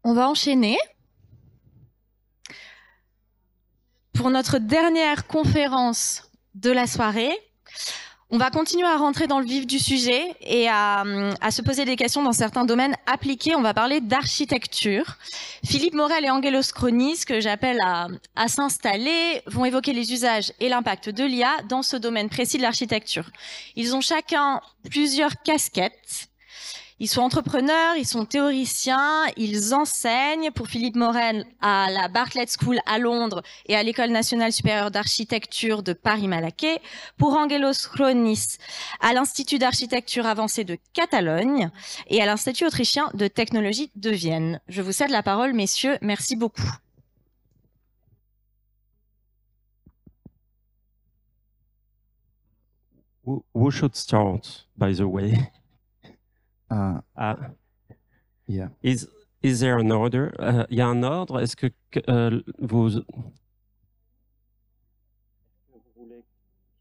On va enchaîner pour notre dernière conférence de la soirée. On va continuer à rentrer dans le vif du sujet et à se poser des questions dans certains domaines appliqués. On va parler d'architecture. Philippe Morel et Angelos Chronis, que j'appelle à s'installer, vont évoquer les usages et l'impact de l'IA dans ce domaine précis de l'architecture. Ils ont chacun plusieurs casquettes. Ils sont entrepreneurs, ils sont théoriciens, ils enseignent. Pour Philippe Morel à la Bartlett School à Londres et à l'École nationale supérieure d'architecture de Paris-Malaquais. Pour Angelos Chronis à l'Institut d'architecture avancée de Catalogne et à l'Institut autrichien de technologie de Vienne. Je vous cède la parole, messieurs. Merci beaucoup. Who should start, by the way? Yeah. Is there an order? Il y a un ordre. Est-ce que vous...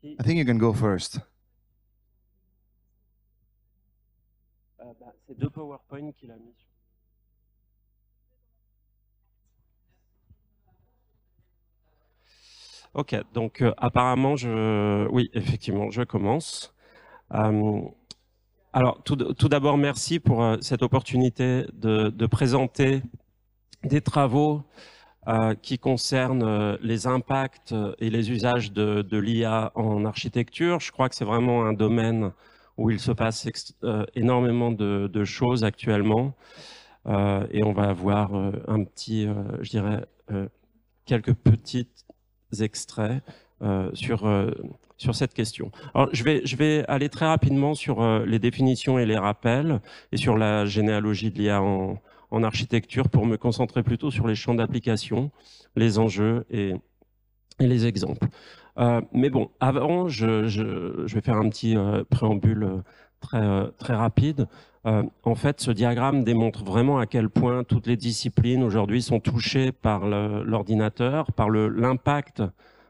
I think you can go first. C'est deux PowerPoint qu'il a mis. Ok, donc apparemment, oui, effectivement, je commence. Alors, tout d'abord, merci pour cette opportunité de présenter des travaux qui concernent les impacts et les usages de l'IA en architecture. Je crois que c'est vraiment un domaine où il se passe énormément de choses actuellement. Et on va avoir un petit, je dirais, quelques petits extraits sur cette question. Alors, je vais aller très rapidement sur les définitions et les rappels et sur la généalogie de l'IA en architecture pour me concentrer plutôt sur les champs d'application, les enjeux et les exemples. Mais bon, avant, je vais faire un petit préambule très rapide. En fait, ce diagramme démontre vraiment à quel point toutes les disciplines aujourd'hui sont touchées par l'ordinateur, par l'impact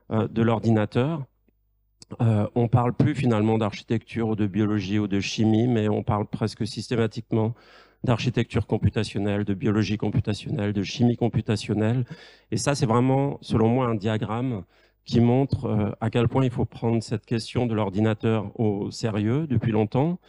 de l'ordinateur. On parle plus finalement d'architecture ou de biologie ou de chimie, mais on parle presque systématiquement d'architecture computationnelle, de biologie computationnelle, de chimie computationnelle. Et ça, c'est vraiment, selon moi, un diagramme qui montre à quel point il faut prendre cette question de l'ordinateur au sérieux depuis longtemps,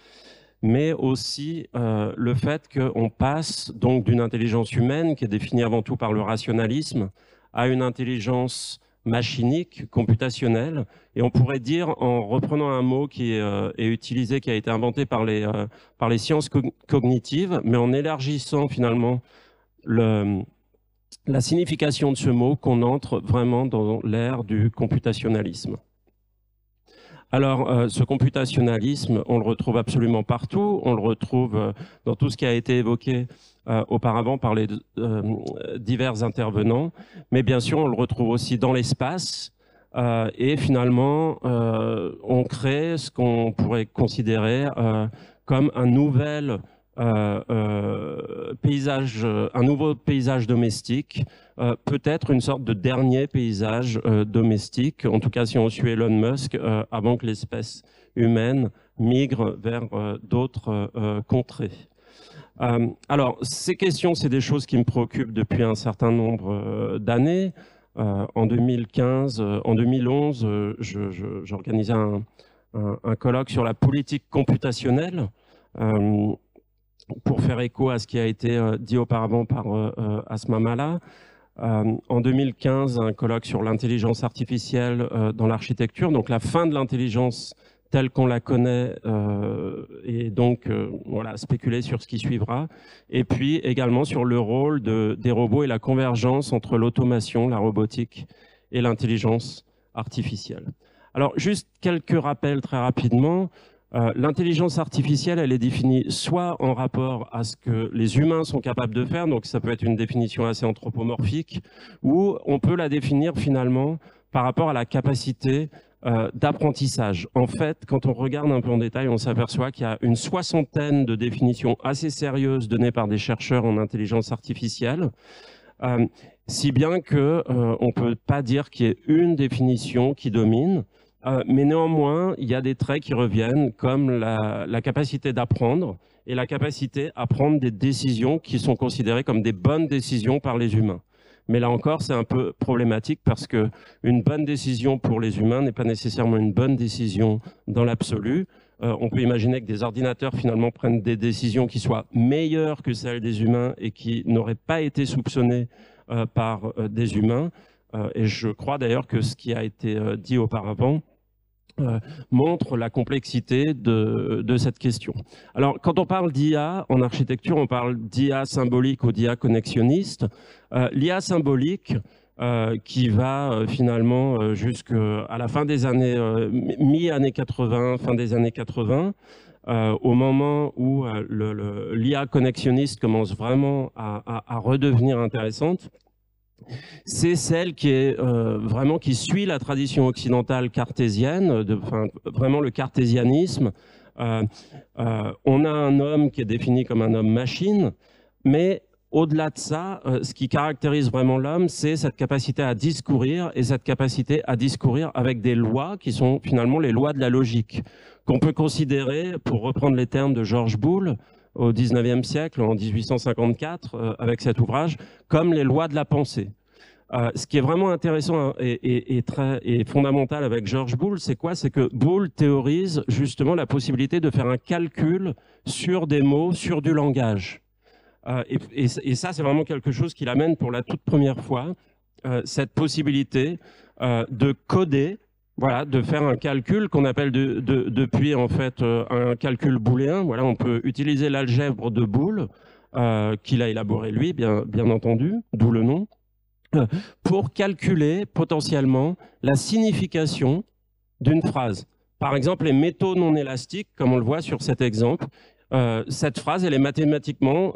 mais aussi le fait qu'on passe donc d'une intelligence humaine qui est définie avant tout par le rationalisme à une intelligence machinique, computationnelle, et on pourrait dire, en reprenant un mot qui est utilisé, qui a été inventé par les sciences cognitives, mais en élargissant finalement la signification de ce mot, qu'on entre vraiment dans l'ère du computationnalisme. Alors, ce computationnalisme, on le retrouve absolument partout, on le retrouve dans tout ce qui a été évoqué auparavant par les divers intervenants, mais bien sûr, on le retrouve aussi dans l'espace, et finalement, on crée ce qu'on pourrait considérer comme un nouvel paysage, un nouveau paysage domestique, peut-être une sorte de dernier paysage domestique, en tout cas si on suit Elon Musk, avant que l'espèce humaine migre vers d'autres contrées. Alors, ces questions, c'est des choses qui me préoccupent depuis un certain nombre d'années. En 2015, en 2011, j'organisais un colloque sur la politique computationnelle pour faire écho à ce qui a été dit auparavant par Asma Mala. En 2015, un colloque sur l'intelligence artificielle dans l'architecture, donc la fin de l'intelligence telle qu'on la connaît, et donc voilà, spéculer sur ce qui suivra. Et puis également sur le rôle des robots et la convergence entre l'automation, la robotique et l'intelligence artificielle. Alors juste quelques rappels très rapidement. L'intelligence artificielle, elle est définie soit en rapport à ce que les humains sont capables de faire, donc ça peut être une définition assez anthropomorphique, ou on peut la définir finalement par rapport à la capacité d'apprentissage. En fait, quand on regarde un peu en détail, on s'aperçoit qu'il y a une soixantaine de définitions assez sérieuses données par des chercheurs en intelligence artificielle, si bien qu'on ne peut pas dire qu'il y ait une définition qui domine. Mais néanmoins, il y a des traits qui reviennent, comme la capacité d'apprendre et la capacité à prendre des décisions qui sont considérées comme des bonnes décisions par les humains. Mais là encore, c'est un peu problématique parce que une bonne décision pour les humains n'est pas nécessairement une bonne décision dans l'absolu. On peut imaginer que des ordinateurs finalement prennent des décisions qui soient meilleures que celles des humains et qui n'auraient pas été soupçonnées par des humains. Et je crois d'ailleurs que ce qui a été dit auparavant montre la complexité de cette question. Alors, quand on parle d'IA en architecture, on parle d'IA symbolique ou d'IA connexionniste. L'IA symbolique, qui va finalement jusqu'à la fin des années, mi-années 80, fin des années 80, au moment où l'IA connexionniste commence vraiment à redevenir intéressante. C'est celle qui est vraiment qui suit la tradition occidentale cartésienne, vraiment le cartésianisme. On a un homme qui est défini comme un homme-machine, mais au-delà de ça, ce qui caractérise vraiment l'homme, c'est cette capacité à discourir, et cette capacité à discourir avec des lois qui sont finalement les lois de la logique, qu'on peut considérer, pour reprendre les termes de George Boole, au XIXe siècle, en 1854, avec cet ouvrage, comme les lois de la pensée. Ce qui est vraiment intéressant et fondamental avec George Boole, c'est quoi? C'est que Boole théorise justement la possibilité de faire un calcul sur des mots, sur du langage. Et ça, c'est vraiment quelque chose qu'il amène pour la toute première fois, cette possibilité de coder, voilà, de faire un calcul qu'on appelle depuis en fait un calcul booléen. Voilà, on peut utiliser l'algèbre de Boole, qu'il a élaboré lui, bien entendu, d'où le nom, pour calculer potentiellement la signification d'une phrase. Par exemple, les métaux non élastiques, comme on le voit sur cet exemple, cette phrase, elle est mathématiquement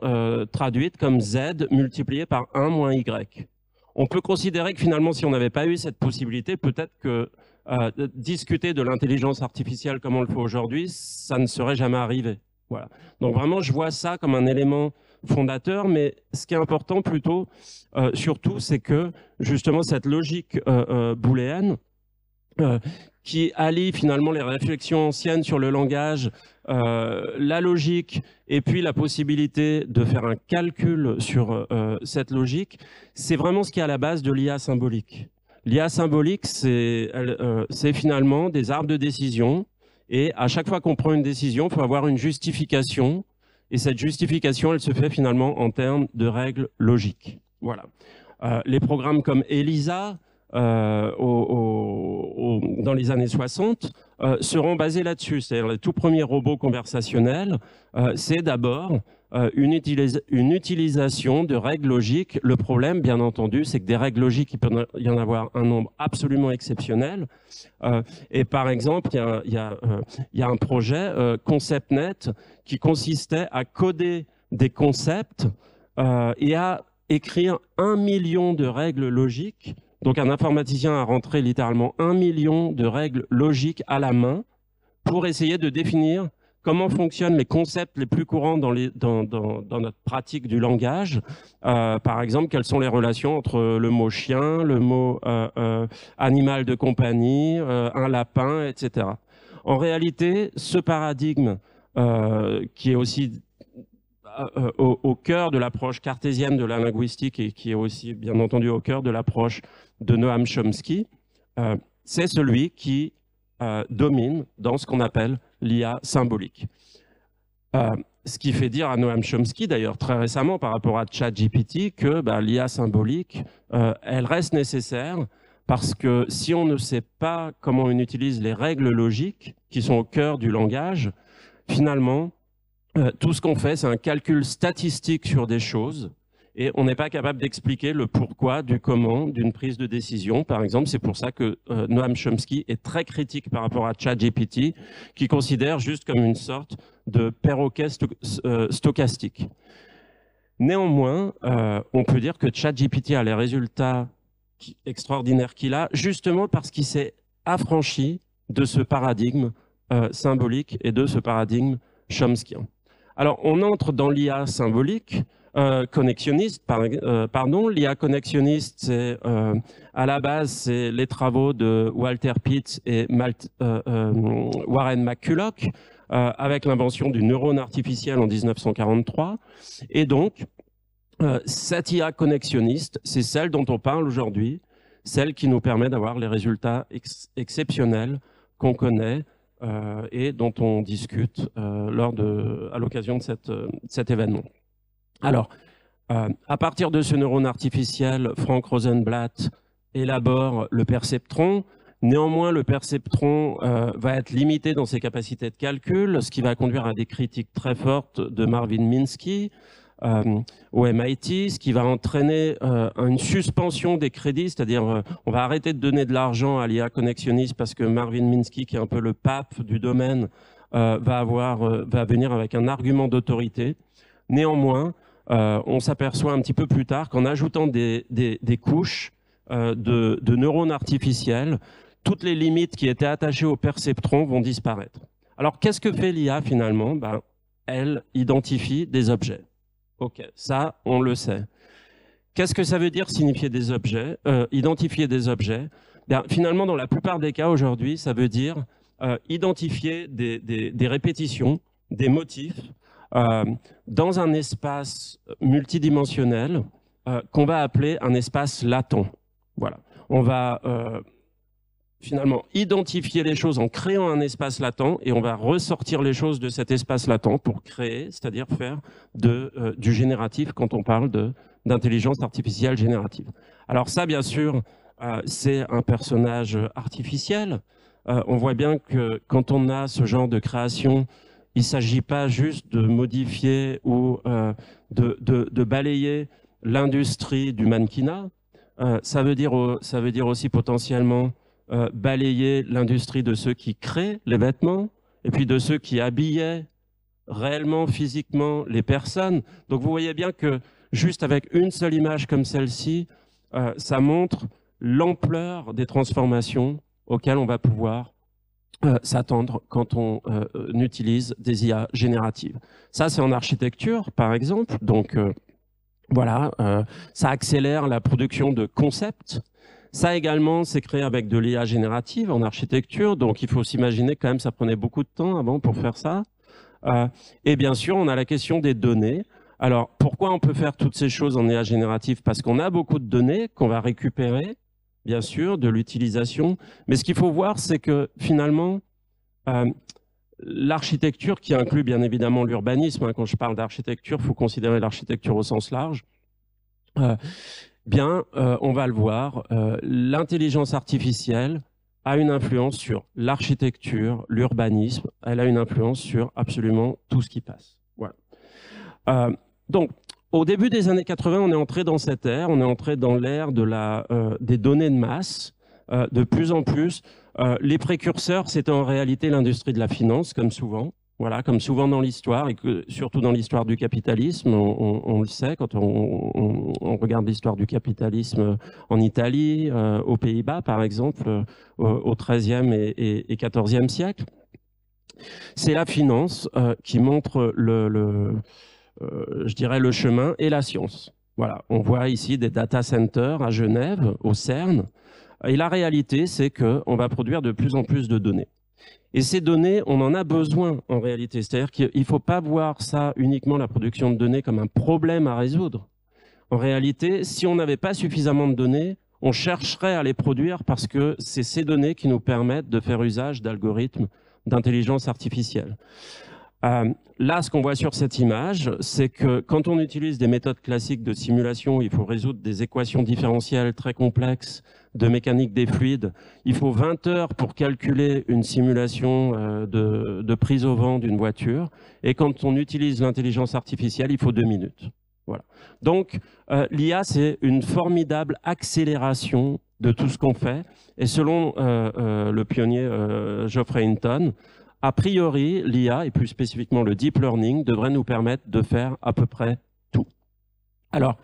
traduite comme Z multiplié par 1 moins Y. On peut considérer que finalement, si on n'avait pas eu cette possibilité, peut-être que discuter de l'intelligence artificielle comme on le fait aujourd'hui, ça ne serait jamais arrivé. Voilà. Donc vraiment, je vois ça comme un élément fondateur, mais ce qui est important plutôt, surtout, c'est que justement cette logique booléenne, qui allie finalement les réflexions anciennes sur le langage, la logique et puis la possibilité de faire un calcul sur cette logique, c'est vraiment ce qui est à la base de l'IA symbolique. L'IA symbolique, c'est finalement des arbres de décision, et à chaque fois qu'on prend une décision, il faut avoir une justification, et cette justification, elle se fait finalement en termes de règles logiques. Voilà. Les programmes comme ELISA, dans les années 60, seront basés là-dessus. C'est-à-dire les tout premiers robots conversationnels, c'est d'abord une utilisation de règles logiques. Le problème, bien entendu, c'est que des règles logiques, il peut y en avoir un nombre absolument exceptionnel. Et par exemple, il y a un projet, ConceptNet, qui consistait à coder des concepts et à écrire 1 million de règles logiques. Donc un informaticien a rentré littéralement 1 million de règles logiques à la main pour essayer de définir comment fonctionnent les concepts les plus courants dans notre pratique du langage. Par exemple, quelles sont les relations entre le mot chien, le mot animal de compagnie, un lapin, etc. En réalité, ce paradigme qui est aussi au cœur de l'approche cartésienne de la linguistique et qui est aussi, bien entendu, au cœur de l'approche de Noam Chomsky, c'est celui qui domine dans ce qu'on appelle l'IA symbolique. Ce qui fait dire à Noam Chomsky, d'ailleurs très récemment par rapport à ChatGPT, que l'IA symbolique, elle reste nécessaire parce que si on ne sait pas comment on utilise les règles logiques qui sont au cœur du langage, finalement, tout ce qu'on fait, c'est un calcul statistique sur des choses et on n'est pas capable d'expliquer le pourquoi, du comment, d'une prise de décision. Par exemple, c'est pour ça que Noam Chomsky est très critique par rapport à ChatGPT, qui considère juste comme une sorte de perroquet stochastique. Néanmoins, on peut dire que ChatGPT a les résultats extraordinaires qu'il a, justement parce qu'il s'est affranchi de ce paradigme symbolique et de ce paradigme chomskien. Alors, on entre dans l'IA symbolique connexionniste, pardon. L'IA connexionniste, c'est à la base, c'est les travaux de Walter Pitts et Warren McCulloch avec l'invention du neurone artificiel en 1943. Et donc, cette IA connexionniste, c'est celle dont on parle aujourd'hui, celle qui nous permet d'avoir les résultats exceptionnels qu'on connaît et dont on discute à l'occasion de cet événement. Alors, à partir de ce neurone artificiel, Frank Rosenblatt élabore le perceptron. Néanmoins, le perceptron va être limité dans ses capacités de calcul, ce qui va conduire à des critiques très fortes de Marvin Minsky au MIT, ce qui va entraîner une suspension des crédits, c'est-à-dire on va arrêter de donner de l'argent à l'IA connexionniste parce que Marvin Minsky, qui est un peu le pape du domaine, va venir avec un argument d'autorité. Néanmoins, on s'aperçoit un petit peu plus tard qu'en ajoutant des couches de neurones artificiels, toutes les limites qui étaient attachées au perceptron vont disparaître. Alors, qu'est-ce que fait l'IA finalement? Elle identifie des objets. Ok, ça, on le sait. Qu'est-ce que ça veut dire signifier des objets, identifier des objets? Finalement, dans la plupart des cas aujourd'hui, ça veut dire identifier des répétitions, des motifs, dans un espace multidimensionnel qu'on va appeler un espace latent. Voilà. On va finalement identifier les choses en créant un espace latent et on va ressortir les choses de cet espace latent pour créer, c'est-à-dire faire du génératif quand on parle d'intelligence artificielle générative. Alors ça, bien sûr, c'est un personnage artificiel. On voit bien que quand on a ce genre de création, il ne s'agit pas juste de modifier ou de balayer l'industrie du mannequinat. Ça veut dire aussi potentiellement balayer l'industrie de ceux qui créent les vêtements et puis de ceux qui habillaient réellement, physiquement les personnes. Donc vous voyez bien que juste avec une seule image comme celle-ci, ça montre l'ampleur des transformations auxquelles on va pouvoir s'attendre quand on utilise des IA génératives. Ça, c'est en architecture, par exemple. Donc, voilà, ça accélère la production de concepts. Ça également, c'est créé avec de l'IA générative en architecture. Donc, il faut s'imaginer quand même, ça prenait beaucoup de temps avant pour faire ça. Et bien sûr, on a la question des données. Alors, pourquoi on peut faire toutes ces choses en IA générative? Parce qu'on a beaucoup de données qu'on va récupérer, bien sûr, de l'utilisation. Mais ce qu'il faut voir, c'est que finalement, l'architecture, qui inclut bien évidemment l'urbanisme, hein, quand je parle d'architecture, il faut considérer l'architecture au sens large, on va le voir, l'intelligence artificielle a une influence sur l'architecture, l'urbanisme, elle a une influence sur absolument tout ce qui passe. Voilà. Donc, au début des années 80, on est entré dans cette ère, on est entré dans l'ère des données de masse. De plus en plus, les précurseurs, c'était en réalité l'industrie de la finance, comme souvent. Voilà, comme souvent dans l'histoire, et que, surtout dans l'histoire du capitalisme, on le sait, quand on regarde l'histoire du capitalisme en Italie, aux Pays-Bas, par exemple, au XIIIe et XIVe siècle. C'est la finance qui montre je dirais le chemin et la science. Voilà, on voit ici des data centers à Genève, au CERN, et la réalité, c'est qu'on va produire de plus en plus de données. Et ces données, on en a besoin en réalité. C'est-à-dire qu'il ne faut pas voir ça uniquement, la production de données, comme un problème à résoudre. En réalité, si on n'avait pas suffisamment de données, on chercherait à les produire parce que c'est ces données qui nous permettent de faire usage d'algorithmes d'intelligence artificielle. Là, ce qu'on voit sur cette image, c'est que quand on utilise des méthodes classiques de simulation, il faut résoudre des équations différentielles très complexes de mécanique des fluides. Il faut 20 heures pour calculer une simulation de prise au vent d'une voiture. Et quand on utilise l'intelligence artificielle, il faut 2 minutes. Voilà. Donc, l'IA, c'est une formidable accélération de tout ce qu'on fait. Et selon le pionnier Geoffrey Hinton, a priori, l'IA, et plus spécifiquement le deep learning, devrait nous permettre de faire à peu près tout. Alors,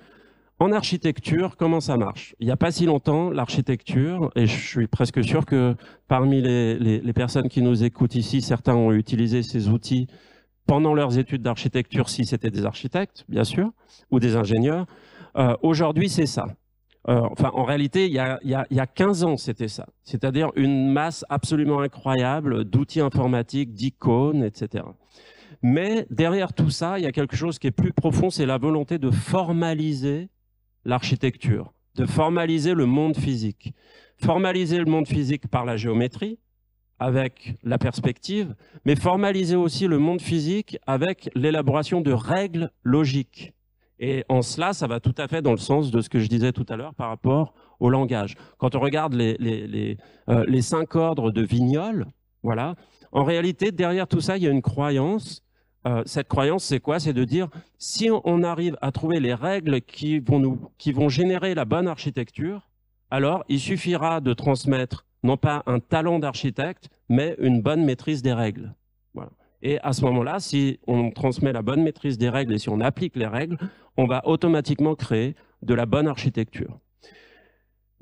en architecture, comment ça marche? Il n'y a pas si longtemps, l'architecture, et je suis presque sûr que parmi les personnes qui nous écoutent ici, certains ont utilisé ces outils pendant leurs études d'architecture, si c'était des architectes, bien sûr, ou des ingénieurs. Aujourd'hui, c'est ça. Enfin, en réalité, il y a 15 ans, c'était ça. C'est-à-dire une masse absolument incroyable d'outils informatiques, d'icônes, etc. Mais derrière tout ça, il y a quelque chose qui est plus profond, c'est la volonté de formaliser l'architecture, de formaliser le monde physique. Formaliser le monde physique par la géométrie, avec la perspective, mais formaliser aussi le monde physique avec l'élaboration de règles logiques. Et en cela, ça va tout à fait dans le sens de ce que je disais tout à l'heure par rapport au langage. Quand on regarde les 5 ordres de Vignol, voilà, en réalité, derrière tout ça, il y a une croyance. Cette croyance, c'est quoi? C'est de dire, si on arrive à trouver les règles qui vont générer la bonne architecture, alors il suffira de transmettre non pas un talent d'architecte, mais une bonne maîtrise des règles. Voilà. Et à ce moment-là, si on transmet la bonne maîtrise des règles et si on applique les règles, on va automatiquement créer de la bonne architecture.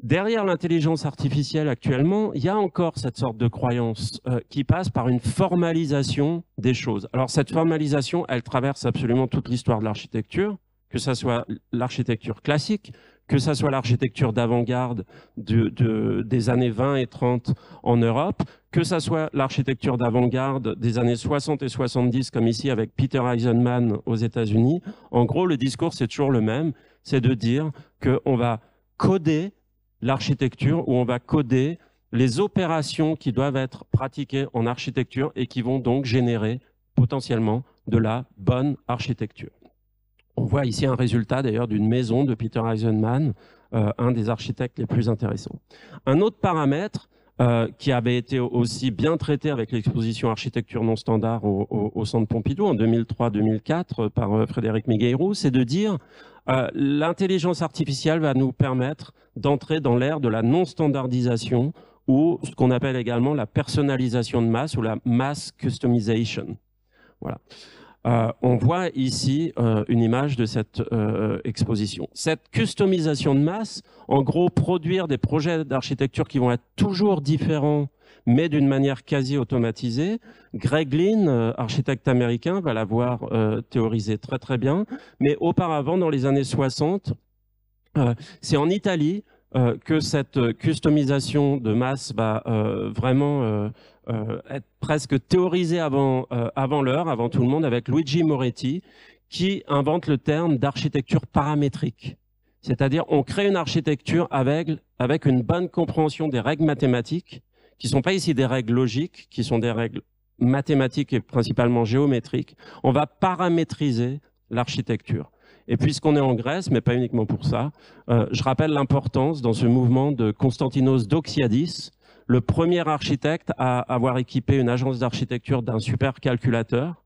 Derrière l'intelligence artificielle actuellement, il y a encore cette sorte de croyance qui passe par une formalisation des choses. Alors cette formalisation, elle traverse absolument toute l'histoire de l'architecture, que ce soit l'architecture classique, que ce soit l'architecture d'avant-garde des années 20 et 30 en Europe, que ce soit l'architecture d'avant-garde des années 60 et 70, comme ici avec Peter Eisenman aux États-Unis. En gros, le discours, c'est toujours le même, c'est de dire qu'on va coder l'architecture ou on va coder les opérations qui doivent être pratiquées en architecture et qui vont donc générer potentiellement de la bonne architecture. On voit ici un résultat d'ailleurs d'une maison de Peter Eisenman, un des architectes les plus intéressants. Un autre paramètre qui avait été aussi bien traité avec l'exposition Architecture non standard au Centre Pompidou en 2003-2004 par Frédéric Migueirou, c'est de dire l'intelligence artificielle va nous permettre d'entrer dans l'ère de la non-standardisation ou ce qu'on appelle également la personnalisation de masse ou la mass customization. Voilà. On voit ici une image de cette exposition. Cette customisation de masse, en gros, produire des projets d'architecture qui vont être toujours différents, mais d'une manière quasi automatisée. Greg Lynn, architecte américain, va l'avoir théorisé très très bien. Mais auparavant, dans les années 60, c'est en Italie que cette customisation de masse va vraiment être presque théorisée avant l'heure, avant tout le monde, avec Luigi Moretti, qui invente le terme d'architecture paramétrique. C'est-à-dire, on crée une architecture avec une bonne compréhension des règles mathématiques, qui ne sont pas ici des règles logiques, qui sont des règles mathématiques et principalement géométriques. On va paramétriser l'architecture. Et puisqu'on est en Grèce, mais pas uniquement pour ça, je rappelle l'importance dans ce mouvement de Konstantinos Doxiadis, le premier architecte à avoir équipé une agence d'architecture d'un supercalculateur,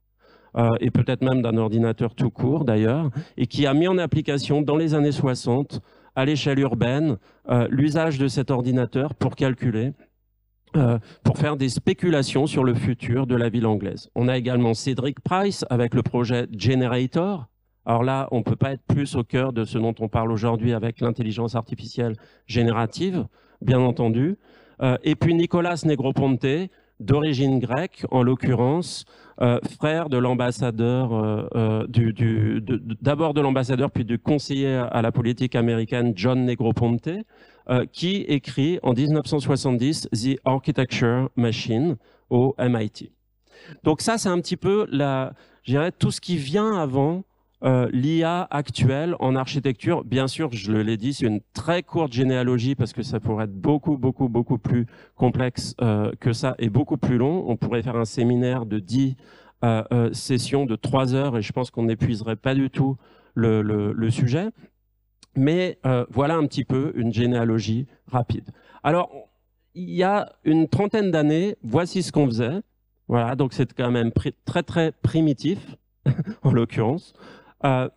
et peut-être même d'un ordinateur tout court d'ailleurs, et qui a mis en application dans les années 60, à l'échelle urbaine, l'usage de cet ordinateur pour calculer, pour faire des spéculations sur le futur de la ville anglaise. On a également Cedric Price avec le projet Generator. Alors là, on ne peut pas être plus au cœur de ce dont on parle aujourd'hui avec l'intelligence artificielle générative, bien entendu. Et puis Nicolas Negroponte, d'origine grecque, en l'occurrence, frère de l'ambassadeur, d'abord de l'ambassadeur, puis du conseiller à la politique américaine John Negroponte, qui écrit en 1970 The Architecture Machine au MIT. Donc ça, c'est un petit peu je dirais, tout ce qui vient avant l'IA actuelle en architecture. Bien sûr, je l'ai dit, c'est une très courte généalogie parce que ça pourrait être beaucoup plus complexe que ça et beaucoup plus long. On pourrait faire un séminaire de 10 sessions de 3 heures et je pense qu'on n'épuiserait pas du tout le sujet. Mais voilà un petit peu une généalogie rapide. Alors, il y a une trentaine d'années, voici ce qu'on faisait. Voilà, donc c'est quand même très primitif, en l'occurrence.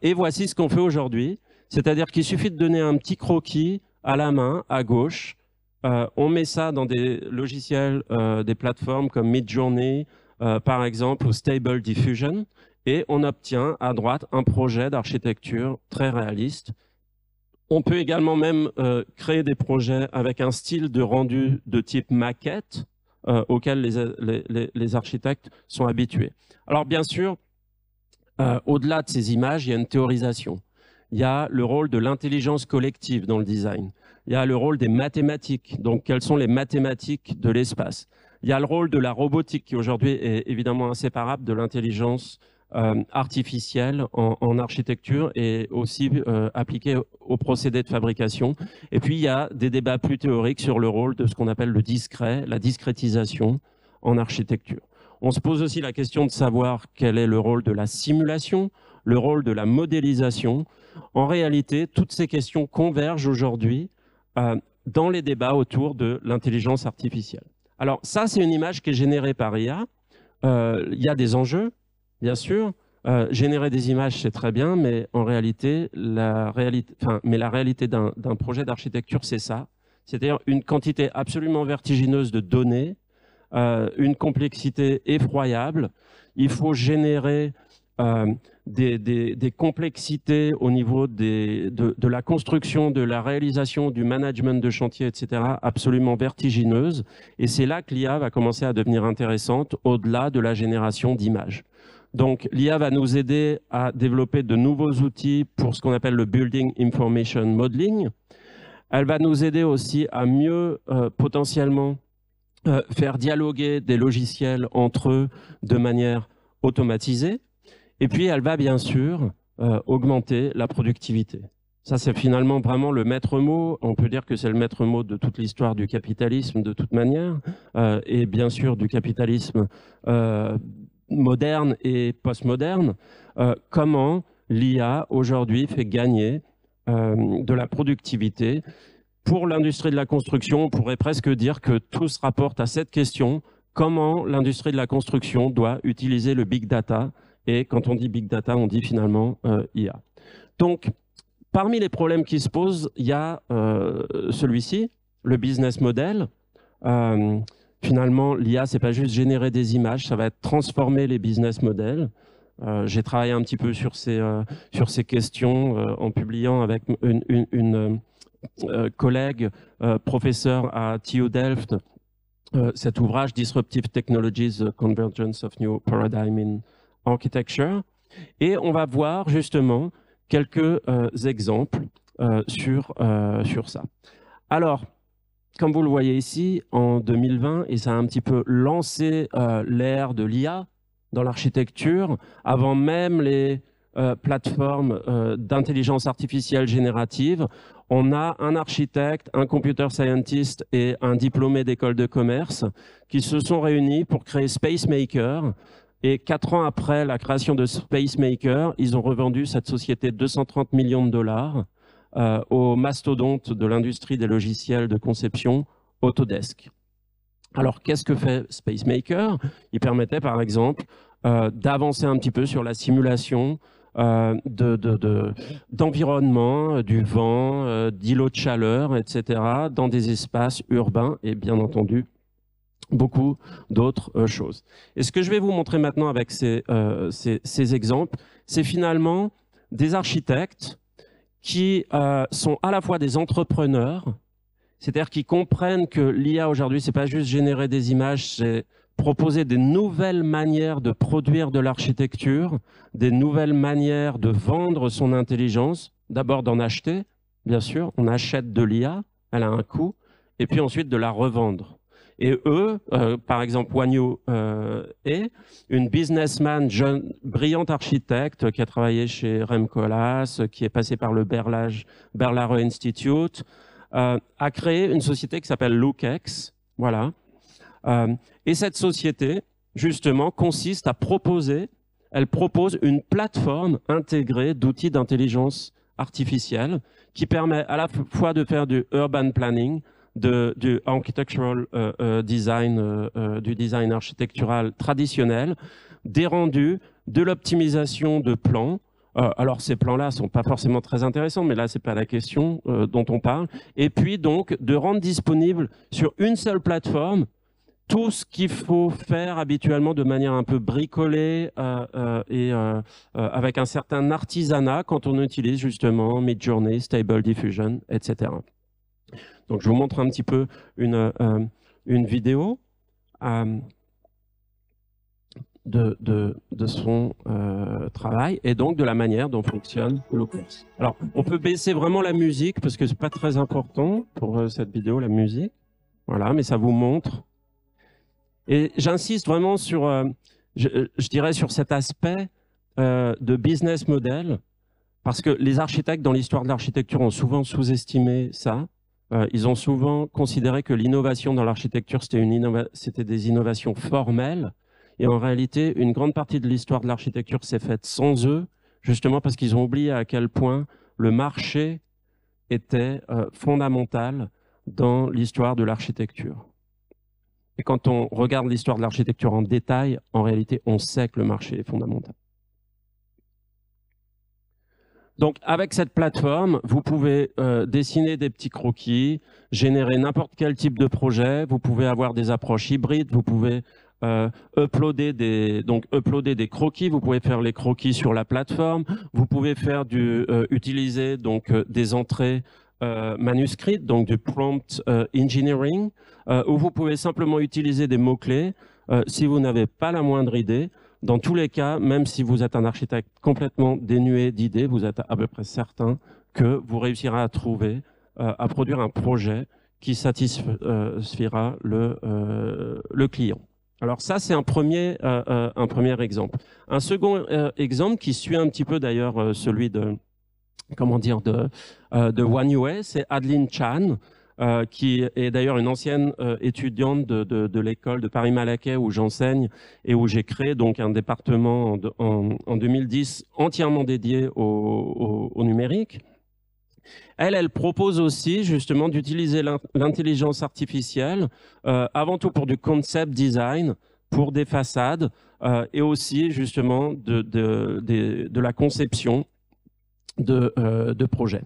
Et voici ce qu'on fait aujourd'hui, c'est-à-dire qu'il suffit de donner un petit croquis à la main, à gauche. On met ça dans des logiciels, des plateformes comme Midjourney, par exemple, ou Stable Diffusion, et on obtient à droite un projet d'architecture très réaliste. On peut également même créer des projets avec un style de rendu de type maquette, auquel les architectes sont habitués. Alors bien sûr, Au-delà de ces images, il y a une théorisation. Il y a le rôle de l'intelligence collective dans le design. Il y a le rôle des mathématiques. Donc, quelles sont les mathématiques de l'espace? Il y a le rôle de la robotique qui aujourd'hui est évidemment inséparable de l'intelligence artificielle en architecture et aussi appliquée aux procédés de fabrication. Et puis, il y a des débats plus théoriques sur le rôle de ce qu'on appelle le discret, la discrétisation en architecture. On se pose aussi la question de savoir quel est le rôle de la simulation, le rôle de la modélisation. En réalité, toutes ces questions convergent aujourd'hui dans les débats autour de l'intelligence artificielle. Alors ça, c'est une image qui est générée par IA. Il y a des enjeux, bien sûr. Générer des images, c'est très bien, mais en réalité, la réalité d'un projet d'architecture, c'est ça. C'est-à-dire une quantité absolument vertigineuse de données, une complexité effroyable. Il faut générer des complexités au niveau de la construction, de la réalisation, du management de chantier, etc., absolument vertigineuses. Et c'est là que l'IA va commencer à devenir intéressante au-delà de la génération d'images. Donc l'IA va nous aider à développer de nouveaux outils pour ce qu'on appelle le Building Information Modeling. Elle va nous aider aussi à mieux potentiellement faire dialoguer des logiciels entre eux de manière automatisée. Et puis, elle va bien sûr augmenter la productivité. Ça, c'est finalement vraiment le maître mot. On peut dire que c'est le maître mot de toute l'histoire du capitalisme, de toute manière, et bien sûr du capitalisme moderne et postmoderne. Comment l'IA, aujourd'hui, fait gagner de la productivité. Pour l'industrie de la construction, on pourrait presque dire que tout se rapporte à cette question, comment l'industrie de la construction doit utiliser le big data. Et quand on dit big data, on dit finalement IA. Donc, parmi les problèmes qui se posent, il y a celui-ci, le business model. Finalement, l'IA, c'est pas juste générer des images, ça va être transformer les business models. J'ai travaillé un petit peu sur ces questions en publiant avec une collègue, professeur à TU Delft, cet ouvrage Disruptive Technologies, The Convergence of New Paradigm in Architecture. Et on va voir justement quelques exemples sur ça. Alors, comme vous le voyez ici, en 2020, et ça a un petit peu lancé l'ère de l'IA dans l'architecture, avant même les plateformes d'intelligence artificielle générative, on a un architecte, un computer scientist et un diplômé d'école de commerce qui se sont réunis pour créer Spacemaker. Et 4 ans après la création de Spacemaker, ils ont revendu cette société 230 millions de dollars au mastodonte de l'industrie des logiciels de conception, Autodesk. Alors, qu'est-ce que fait Spacemaker? Il permettait, par exemple, d'avancer un petit peu sur la simulation d'environnement, du vent, d'îlots de chaleur, etc., dans des espaces urbains et, bien entendu, beaucoup d'autres choses. Et ce que je vais vous montrer maintenant avec ces exemples, c'est finalement des architectes qui sont à la fois des entrepreneurs, c'est-à-dire qui comprennent que l'IA aujourd'hui, c'est pas juste générer des images, c'est proposer des nouvelles manières de produire de l'architecture, des nouvelles manières de vendre son intelligence, d'abord d'en acheter, bien sûr, on achète de l'IA, elle a un coût, et puis ensuite de la revendre. Et eux, par exemple, Wanyu est une businessman, jeune, brillante architecte qui a travaillé chez Rem Koolhaas, qui est passé par le Berlare Institute, a créé une société qui s'appelle LookX, voilà. Et cette société, justement, consiste à elle propose une plateforme intégrée d'outils d'intelligence artificielle qui permet à la fois de faire du urban planning, du architectural design, du design architectural traditionnel, des rendus, de l'optimisation de plans. Alors ces plans-là sont pas forcément très intéressants, mais là c'est pas la question dont on parle. Et puis donc de rendre disponible sur une seule plateforme tout ce qu'il faut faire habituellement de manière un peu bricolée et avec un certain artisanat quand on utilise justement Midjourney, Stable Diffusion, etc. Donc je vous montre un petit peu une vidéo de son travaille et donc de la manière dont fonctionne le course. Alors, on peut baisser vraiment la musique parce que c'est pas très important pour cette vidéo, la musique. Voilà, mais ça vous montre. Et j'insiste vraiment sur, je dirais, sur cet aspect de business model, parce que les architectes dans l'histoire de l'architecture ont souvent sous-estimé ça. Ils ont souvent considéré que l'innovation dans l'architecture, c'était des innovations formelles. Et en réalité, une grande partie de l'histoire de l'architecture s'est faite sans eux, justement parce qu'ils ont oublié à quel point le marché était fondamental dans l'histoire de l'architecture. Et quand on regarde l'histoire de l'architecture en détail, en réalité, on sait que le marché est fondamental. Donc, avec cette plateforme, vous pouvez dessiner des petits croquis, générer n'importe quel type de projet. Vous pouvez avoir des approches hybrides. Vous pouvez uploader des croquis. Vous pouvez faire les croquis sur la plateforme. Vous pouvez faire utiliser des entrées manuscrites, donc du prompt engineering, où vous pouvez simplement utiliser des mots-clés si vous n'avez pas la moindre idée. Dans tous les cas, même si vous êtes un architecte complètement dénué d'idées, vous êtes à peu près certain que vous réussirez à trouver, à produire un projet qui satisfera le client. Alors ça, c'est un premier exemple. Un second exemple qui suit un petit peu d'ailleurs celui de One UA, c'est Adeline Chan, qui est d'ailleurs une ancienne étudiante de l'école de Paris-Malaquais où j'enseigne et où j'ai créé donc un département en 2010 entièrement dédié au numérique. Elle propose aussi justement d'utiliser l'intelligence artificielle avant tout pour du concept design, pour des façades et aussi justement de la conception de projets.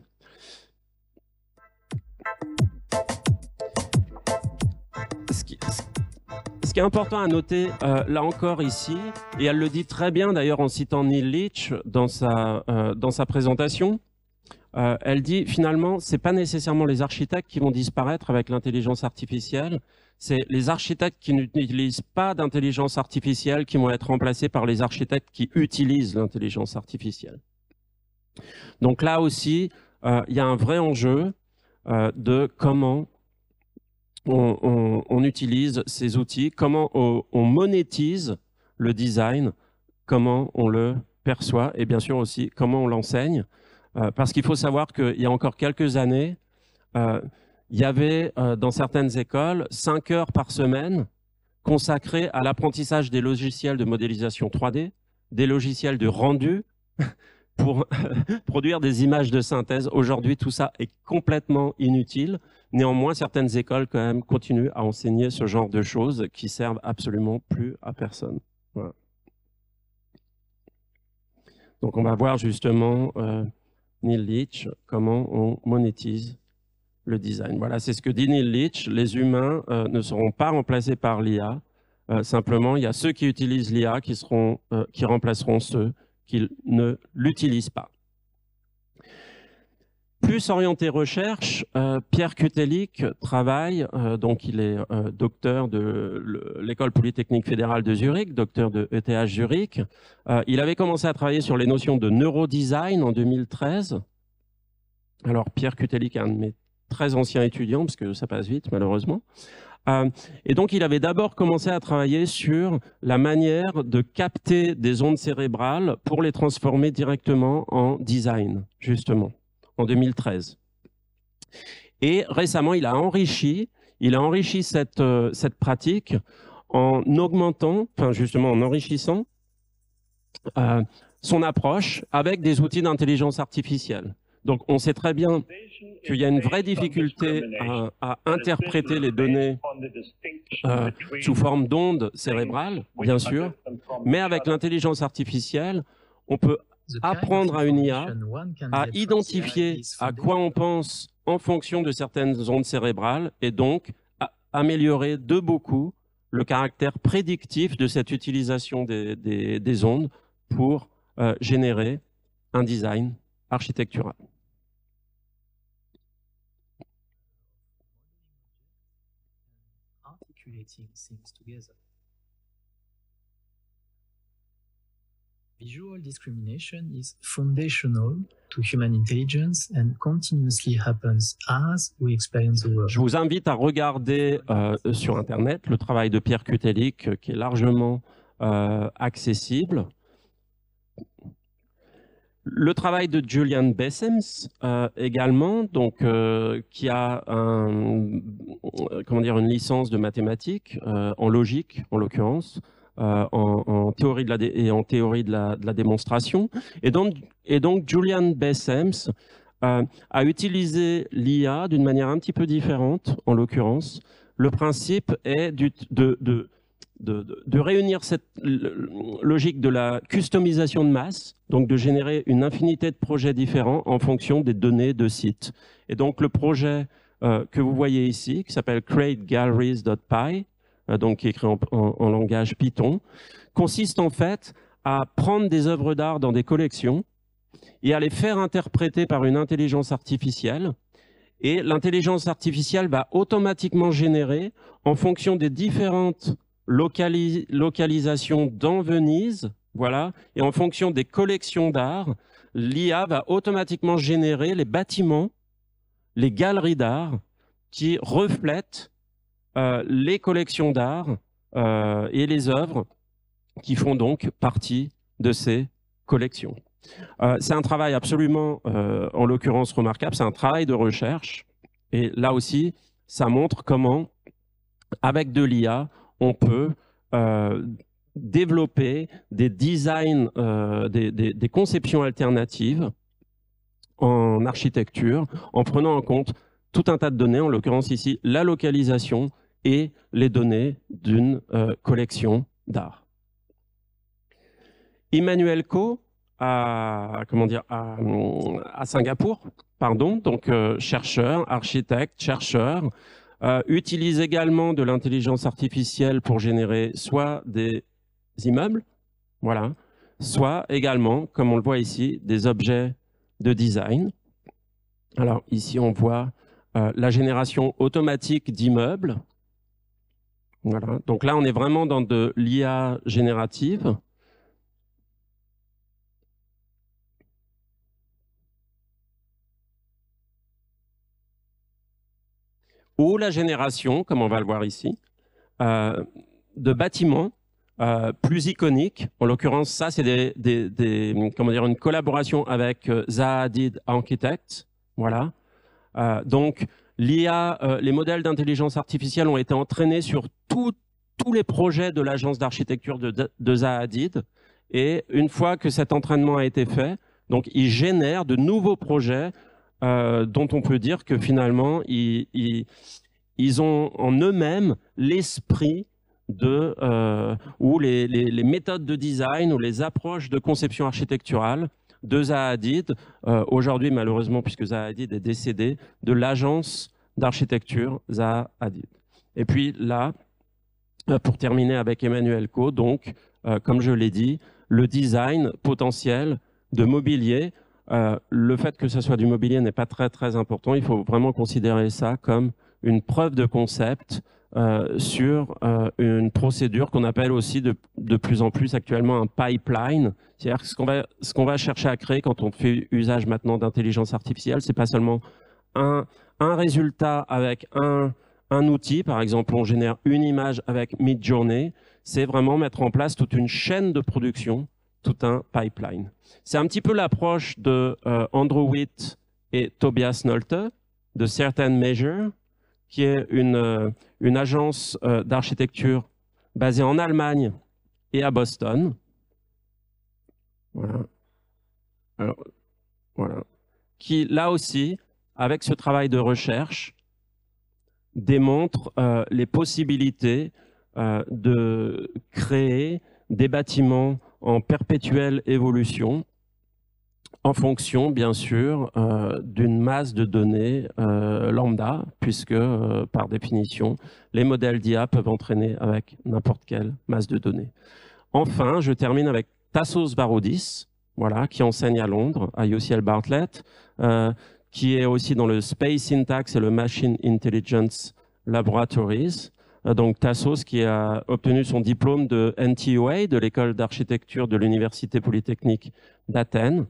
Ce qui est important à noter, là encore ici, et elle le dit très bien d'ailleurs en citant Neil Leach dans sa présentation, elle dit finalement, c'est pas nécessairement les architectes qui vont disparaître avec l'intelligence artificielle, c'est les architectes qui n'utilisent pas d'intelligence artificielle qui vont être remplacés par les architectes qui utilisent l'intelligence artificielle. Donc là aussi, il y a un vrai enjeu de comment on utilise ces outils, comment on monétise le design, comment on le perçoit et bien sûr aussi comment on l'enseigne. Parce qu'il faut savoir qu'il y a encore quelques années, il y avait dans certaines écoles 5 heures par semaine consacrées à l'apprentissage des logiciels de modélisation 3D, des logiciels de rendu pour produire des images de synthèse. Aujourd'hui, tout ça est complètement inutile. Néanmoins, certaines écoles quand même continuent à enseigner ce genre de choses qui servent absolument plus à personne. Voilà. Donc, on va voir justement Neil Leach, comment on monétise le design. Voilà, c'est ce que dit Neil Leach. Les humains ne seront pas remplacés par l'IA. Simplement, il y a ceux qui utilisent l'IA qui remplaceront ceux qui ne l'utilisent pas. Plus orienté recherche, Pierre Kutelik travaille, donc il est docteur de l'École Polytechnique Fédérale de Zurich, docteur de ETH Zurich. Il avait commencé à travailler sur les notions de neurodesign en 2013. Alors Pierre Kutelik est un de mes très anciens étudiants, parce que ça passe vite malheureusement. Et donc, il avait d'abord commencé à travailler sur la manière de capter des ondes cérébrales pour les transformer directement en design, justement, en 2013. Et récemment, il a enrichi cette pratique en augmentant, enfin justement en enrichissant son approche avec des outils d'intelligence artificielle. Donc, on sait très bien qu'il y a une vraie difficulté à interpréter les données sous forme d'ondes cérébrales, bien sûr, mais avec l'intelligence artificielle, on peut apprendre à une IA à identifier à quoi on pense en fonction de certaines ondes cérébrales et donc à améliorer de beaucoup le caractère prédictif de cette utilisation des ondes pour générer un design architectural. Things together. Visual discrimination is foundational to human intelligence and continuously happens as we experience the world. Je vous invite à regarder sur Internet le travail de Pierre Kutelik qui est largement accessible. Le travail de Julian Bessems également, donc, qui a une licence de mathématiques, en logique en l'occurrence, en théorie de la démonstration. Et donc Julian Bessems a utilisé l'IA d'une manière un petit peu différente, en l'occurrence. Le principe est de réunir cette logique de la customisation de masse, donc de générer une infinité de projets différents en fonction des données de sites. Et donc le projet que vous voyez ici, qui s'appelle creategalleries.py, donc qui est écrit en langage Python, consiste en fait à prendre des œuvres d'art dans des collections et à les faire interpréter par une intelligence artificielle. Et l'intelligence artificielle va automatiquement générer, en fonction des différentes localisations dans Venise, voilà, et en fonction des collections d'art, l'IA va automatiquement générer les bâtiments, les galeries d'art qui reflètent les collections d'art et les œuvres qui font donc partie de ces collections. C'est un travail absolument, en l'occurrence, remarquable. C'est un travail de recherche. Et là aussi, ça montre comment, avec de l'IA, on peut développer des designs, des conceptions alternatives en architecture, en prenant en compte tout un tas de données, en l'occurrence ici, la localisation et les données d'une collection d'art. Emmanuel Ko, à Singapour, pardon, donc chercheur, architecte, chercheur, utilise également de l'intelligence artificielle pour générer soit des immeubles, voilà, soit également, comme on le voit ici, des objets de design. Alors ici, on voit la génération automatique d'immeubles. Voilà. Donc là, on est vraiment dans de l'IA générative. Ou la génération, comme on va le voir ici, de bâtiments plus iconiques. En l'occurrence, ça, c'est une collaboration avec Zaha Hadid Architects. Voilà. Donc, l'IA, les modèles d'intelligence artificielle ont été entraînés sur tous les projets de l'agence d'architecture de Zaha Hadid. Et une fois que cet entraînement a été fait, donc, ils génèrent de nouveaux projets dont on peut dire que finalement, ils ont en eux-mêmes l'esprit ou les méthodes de design ou les approches de conception architecturale de Zaha Hadid, aujourd'hui malheureusement puisque Zaha Hadid est décédé, de l'agence d'architecture Zaha Hadid. Et puis là, pour terminer avec Emmanuel Ko, donc, comme je l'ai dit, le design potentiel de mobilier. Le fait que ce soit du mobilier n'est pas très important. Il faut vraiment considérer ça comme une preuve de concept sur une procédure qu'on appelle aussi de plus en plus actuellement un pipeline. C'est-à-dire que ce qu'on va chercher à créer quand on fait usage maintenant d'intelligence artificielle, c'est pas seulement un résultat avec un outil. Par exemple, on génère une image avec Midjourney. C'est vraiment mettre en place toute une chaîne de production, tout un pipeline. C'est un petit peu l'approche de Andrew Witt et Tobias Nolte de Certain Measure, qui est une agence d'architecture basée en Allemagne et à Boston. Voilà. Alors, voilà. Qui, là aussi, avec ce travail de recherche, démontre les possibilités de créer des bâtiments en perpétuelle évolution, en fonction, bien sûr, d'une masse de données lambda, puisque, par définition, les modèles d'IA peuvent entraîner avec n'importe quelle masse de données. Enfin, je termine avec Tassos Varoudis, voilà, qui enseigne à Londres, à UCL Bartlett, qui est aussi dans le Space Syntax et le Machine Intelligence Laboratories, donc Tassos, qui a obtenu son diplôme de NTUA, de l'école d'architecture de l'Université polytechnique d'Athènes,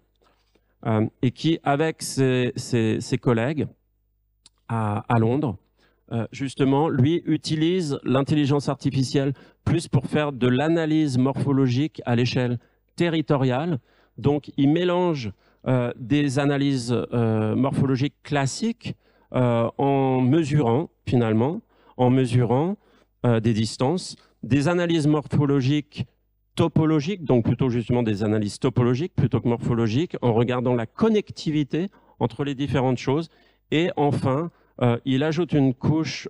et qui, avec ses collègues à Londres, justement, lui utilise l'intelligence artificielle plus pour faire de l'analyse morphologique à l'échelle territoriale. Donc, il mélange des analyses morphologiques classiques en mesurant, finalement, des distances, des analyses morphologiques topologiques, donc plutôt justement des analyses topologiques plutôt que morphologiques, en regardant la connectivité entre les différentes choses. Et enfin, il ajoute une couche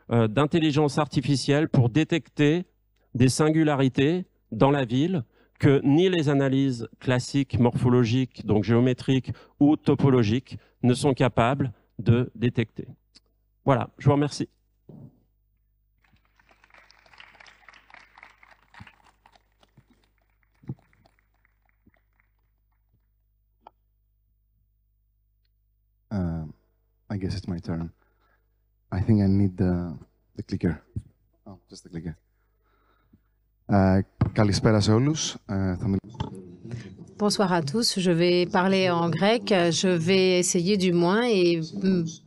d'intelligence artificielle pour détecter des singularités dans la ville que ni les analyses classiques morphologiques, donc géométriques ou topologiques, ne sont capables de détecter. Voilà, je vous remercie. I guess it's my turn. I think I need the clicker. Oh, just the clicker. Καλησπέρα σε όλους. Bonsoir à tous, je vais parler en grec, je vais essayer du moins et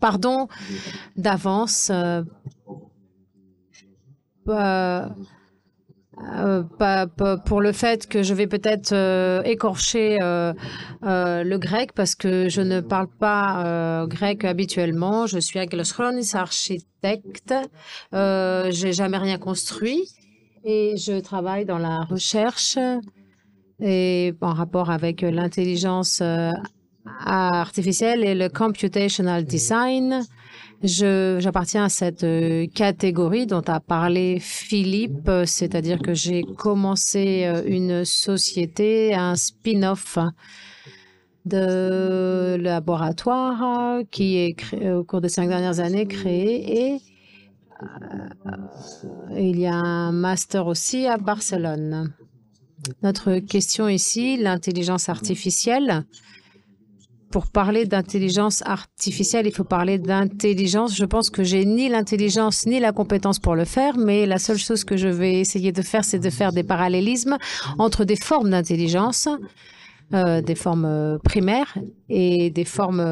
pardon d'avance pour le fait que je vais peut-être écorcher le grec parce que je ne parle pas grec habituellement. Je suis agloschronis, architecte, j'ai jamais rien construit et je travaille dans la recherche et en rapport avec l'intelligence artificielle et le computational design. J'appartiens à cette catégorie dont a parlé Philippe, c'est-à-dire que j'ai commencé une société, un spin-off de laboratoire qui est créé, au cours des 5 dernières années créé et il y a un master aussi à Barcelone. Notre question ici, l'intelligence artificielle. Pour parler d'intelligence artificielle, il faut parler d'intelligence. Je pense que j'ai ni l'intelligence ni la compétence pour le faire, mais la seule chose que je vais essayer de faire, c'est de faire des parallélismes entre des formes d'intelligence, des formes primaires et des formes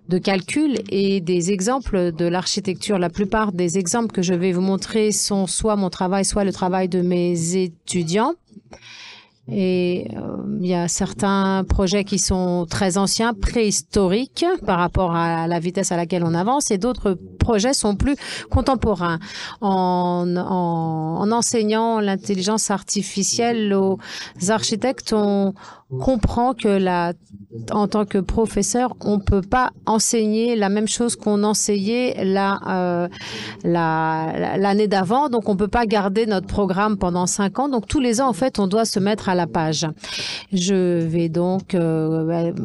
de calcul et des exemples de l'architecture. La plupart des exemples que je vais vous montrer sont soit mon travail, soit le travail de mes étudiants. Et il y a certains projets qui sont très anciens, préhistoriques par rapport à la vitesse à laquelle on avance, et d'autres projets sont plus contemporains. En enseignant l'intelligence artificielle aux architectes, on comprend que en tant que professeur, on ne peut pas enseigner la même chose qu'on enseignait l'année d'avant. Donc, on ne peut pas garder notre programme pendant 5 ans. Donc, tous les ans, en fait, on doit se mettre à la page. Je vais donc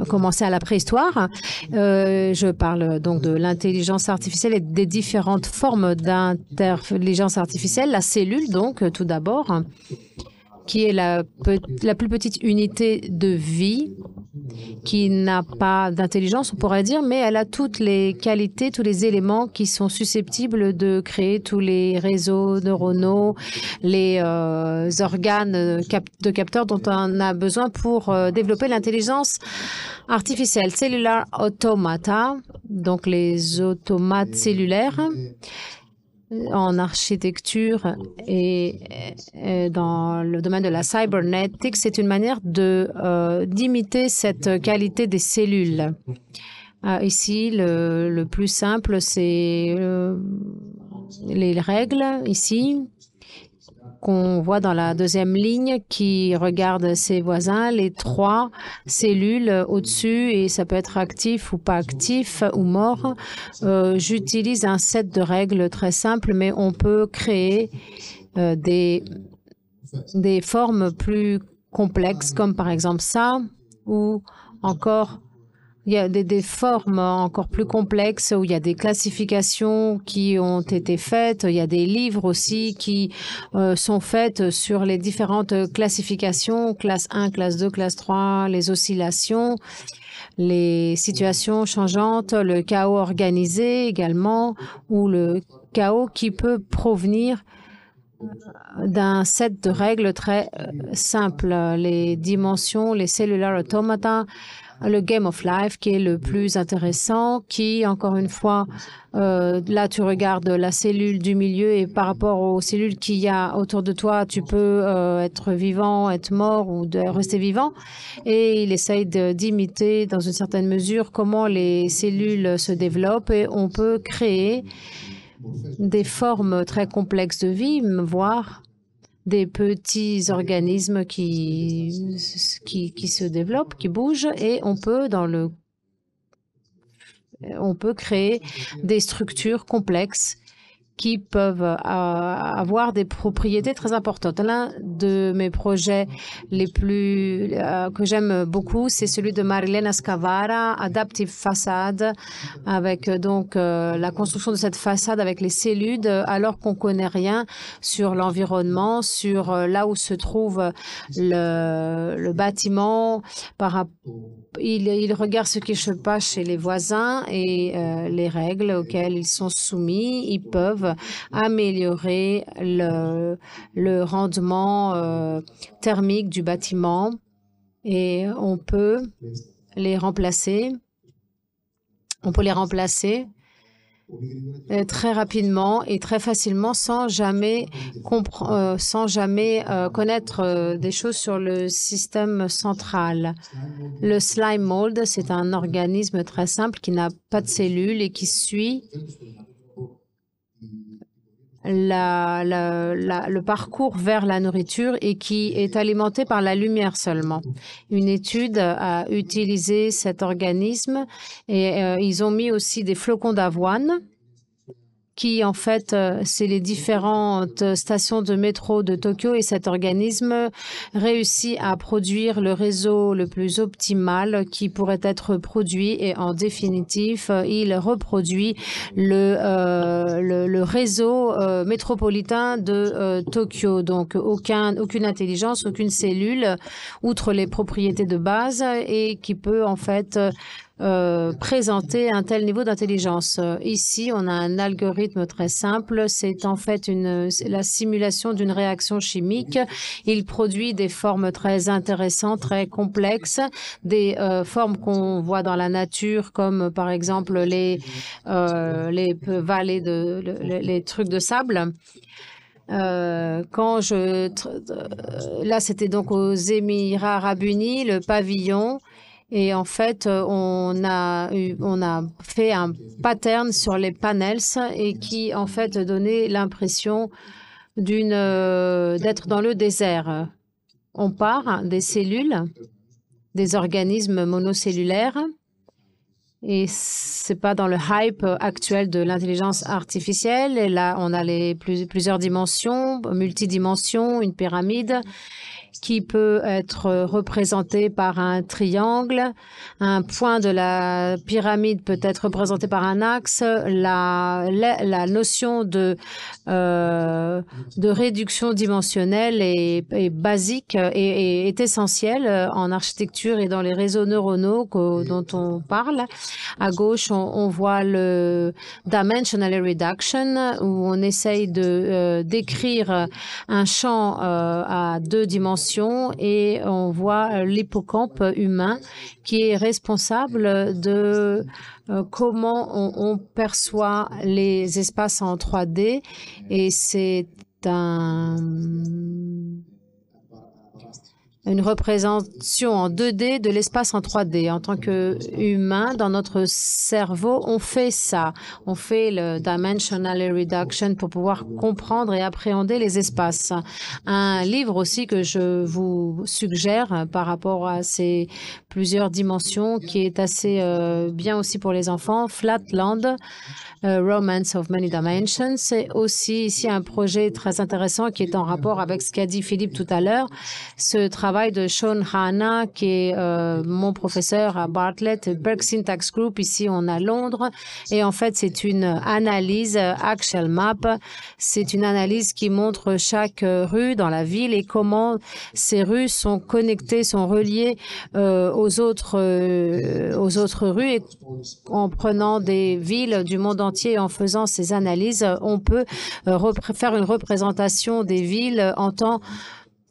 commencer à la préhistoire. Je parle donc de l'intelligence artificielle et des différentes formes d'intelligence artificielle. La cellule, donc, tout d'abord, qui est la plus petite unité de vie, qui n'a pas d'intelligence, on pourrait dire, mais elle a toutes les qualités, tous les éléments qui sont susceptibles de créer tous les réseaux neuronaux, les organes de capteurs dont on a besoin pour développer l'intelligence artificielle. Cellular automata, donc les automates cellulaires, en architecture et dans le domaine de la cybernetics, c'est une manière d'imiter cette qualité des cellules. Ici, le plus simple, c'est les règles, ici, qu'on voit dans la deuxième ligne qui regarde ses voisins, les 3 cellules au-dessus, et ça peut être actif ou pas actif ou mort. J'utilise un set de règles très simples, mais on peut créer des formes plus complexes, comme par exemple ça, ou encore il y a des formes encore plus complexes où il y a des classifications qui ont été faites. Il y a des livres aussi qui sont faits sur les différentes classifications, classe 1, classe 2, classe 3, les oscillations, les situations changeantes, le chaos organisé également, ou le chaos qui peut provenir d'un set de règles très simples. Les dimensions, les cellular automata, le Game of Life qui est le plus intéressant, qui, encore une fois, là tu regardes la cellule du milieu et par rapport aux cellules qu'il y a autour de toi, tu peux être vivant, être mort ou rester vivant. Et il essaye d'imiter dans une certaine mesure comment les cellules se développent et on peut créer des formes très complexes de vie, voire des petits organismes qui se développent, qui bougent, et on peut créer des structures complexes qui peuvent avoir des propriétés très importantes. L'un de mes projets les plus que j'aime beaucoup, c'est celui de Marilena Scavara, Adaptive Facade, avec donc la construction de cette façade avec les cellules, alors qu'on connaît rien sur l'environnement, sur là où se trouve le bâtiment. Il regarde ce qui se passe chez les voisins et les règles auxquelles ils sont soumis. Ils peuvent améliorer le rendement thermique du bâtiment et on peut les remplacer. On peut les remplacer très rapidement et très facilement sans jamais connaître des choses sur le système central. Le slime mold, c'est un organisme très simple qui n'a pas de cellules et qui suit le parcours vers la nourriture et qui est alimenté par la lumière seulement. Une étude a utilisé cet organisme et ils ont mis aussi des flocons d'avoine qui, en fait, c'est les différentes stations de métro de Tokyo et cet organisme réussit à produire le réseau le plus optimal qui pourrait être produit et en définitive, il reproduit le réseau métropolitain de Tokyo. Donc, aucune intelligence, aucune cellule, outre les propriétés de base et qui peut, en fait, présenter un tel niveau d'intelligence. Ici, on a un algorithme très simple. C'est en fait la simulation d'une réaction chimique. Il produit des formes très intéressantes, très complexes, des formes qu'on voit dans la nature, comme par exemple les vallées les trucs de sable. Là, c'était donc aux Émirats Arabes Unis, le pavillon. Et en fait, on a fait un pattern sur les panels et qui, en fait, donnait l'impression d'être dans le désert. On part des cellules, des organismes monocellulaires, et c'est pas dans le hype actuel de l'intelligence artificielle. Et là, on a plusieurs dimensions, multidimensions, une pyramide qui peut être représenté par un triangle. Un point de la pyramide peut être représenté par un axe. La notion de réduction dimensionnelle est basique et est essentielle en architecture et dans les réseaux neuronaux dont on parle. À gauche, on voit le dimensional reduction où on essaye de décrire un champ à 2 dimensions et on voit l'hippocampe humain qui est responsable de comment on perçoit les espaces en 3D et c'est une représentation en 2D de l'espace en 3D. En tant qu'humain, dans notre cerveau, on fait ça. On fait le dimensional reduction pour pouvoir comprendre et appréhender les espaces. Un livre aussi que je vous suggère par rapport à ces plusieurs dimensions qui est assez bien aussi pour les enfants, Flatland, Romance of Many Dimensions. C'est aussi ici un projet très intéressant qui est en rapport avec ce qu'a dit Philippe tout à l'heure. Ce travail travail de Sean Hanna, qui est mon professeur à Bartlett, Berg Syntax Group, ici on a Londres. Et en fait, c'est une analyse Axial Map. C'est une analyse qui montre chaque rue dans la ville et comment ces rues sont connectées, sont reliées aux autres rues. Et en prenant des villes du monde entier et en faisant ces analyses, on peut faire une représentation des villes en tant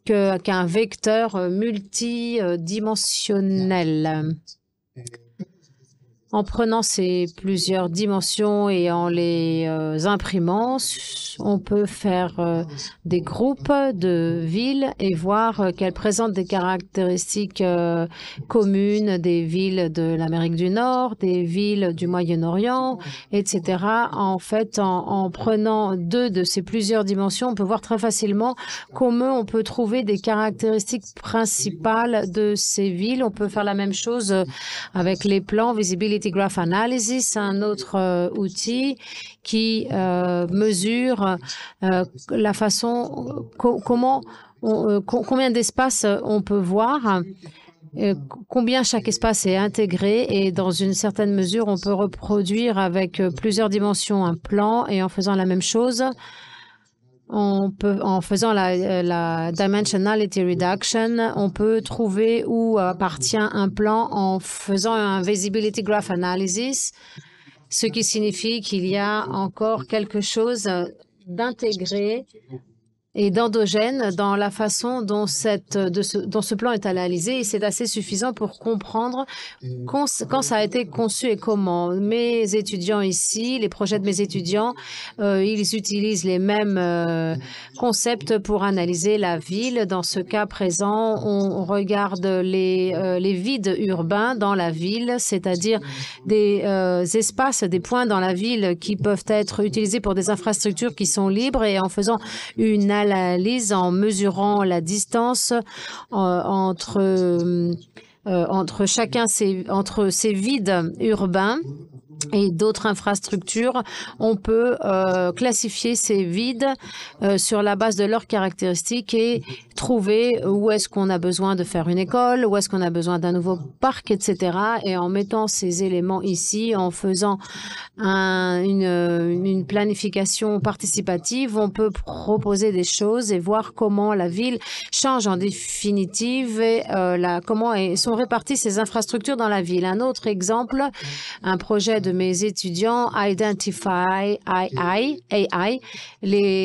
qu'un vecteur multidimensionnel. En prenant ces plusieurs dimensions et en les imprimant, on peut faire des groupes de villes et voir qu'elles présentent des caractéristiques communes des villes de l'Amérique du Nord, des villes du Moyen-Orient, etc. En fait, en prenant deux de ces plusieurs dimensions, on peut voir très facilement comment on peut trouver des caractéristiques principales de ces villes. On peut faire la même chose avec les plans Visibility Graph Analysis, un autre outil qui mesure la façon, combien d'espace on peut voir, combien chaque espace est intégré, et dans une certaine mesure, on peut reproduire avec plusieurs dimensions un plan, et en faisant la même chose, en faisant la dimensionality reduction, on peut trouver où appartient un plan en faisant un visibility graph analysis, ce qui signifie qu'il y a encore quelque chose d'intégré et d'endogène dans la façon dont ce plan est analysé, et c'est assez suffisant pour comprendre quand ça a été conçu et comment. Mes étudiants ici, les projets de mes étudiants, ils utilisent les mêmes concepts pour analyser la ville. Dans ce cas présent, on regarde les vides urbains dans la ville, c'est-à-dire des espaces, des points dans la ville qui peuvent être utilisés pour des infrastructures qui sont libres, et en faisant une analyse en mesurant la distance entre ces vides urbains et d'autres infrastructures, on peut classifier ces vides sur la base de leurs caractéristiques et trouver où est-ce qu'on a besoin de faire une école, où est-ce qu'on a besoin d'un nouveau parc, etc. Et en mettant ces éléments ici, en faisant une planification participative, on peut proposer des choses et voir comment la ville change en définitive et comment sont réparties ces infrastructures dans la ville. Un autre exemple, un projet de mes étudiants, Identify AI,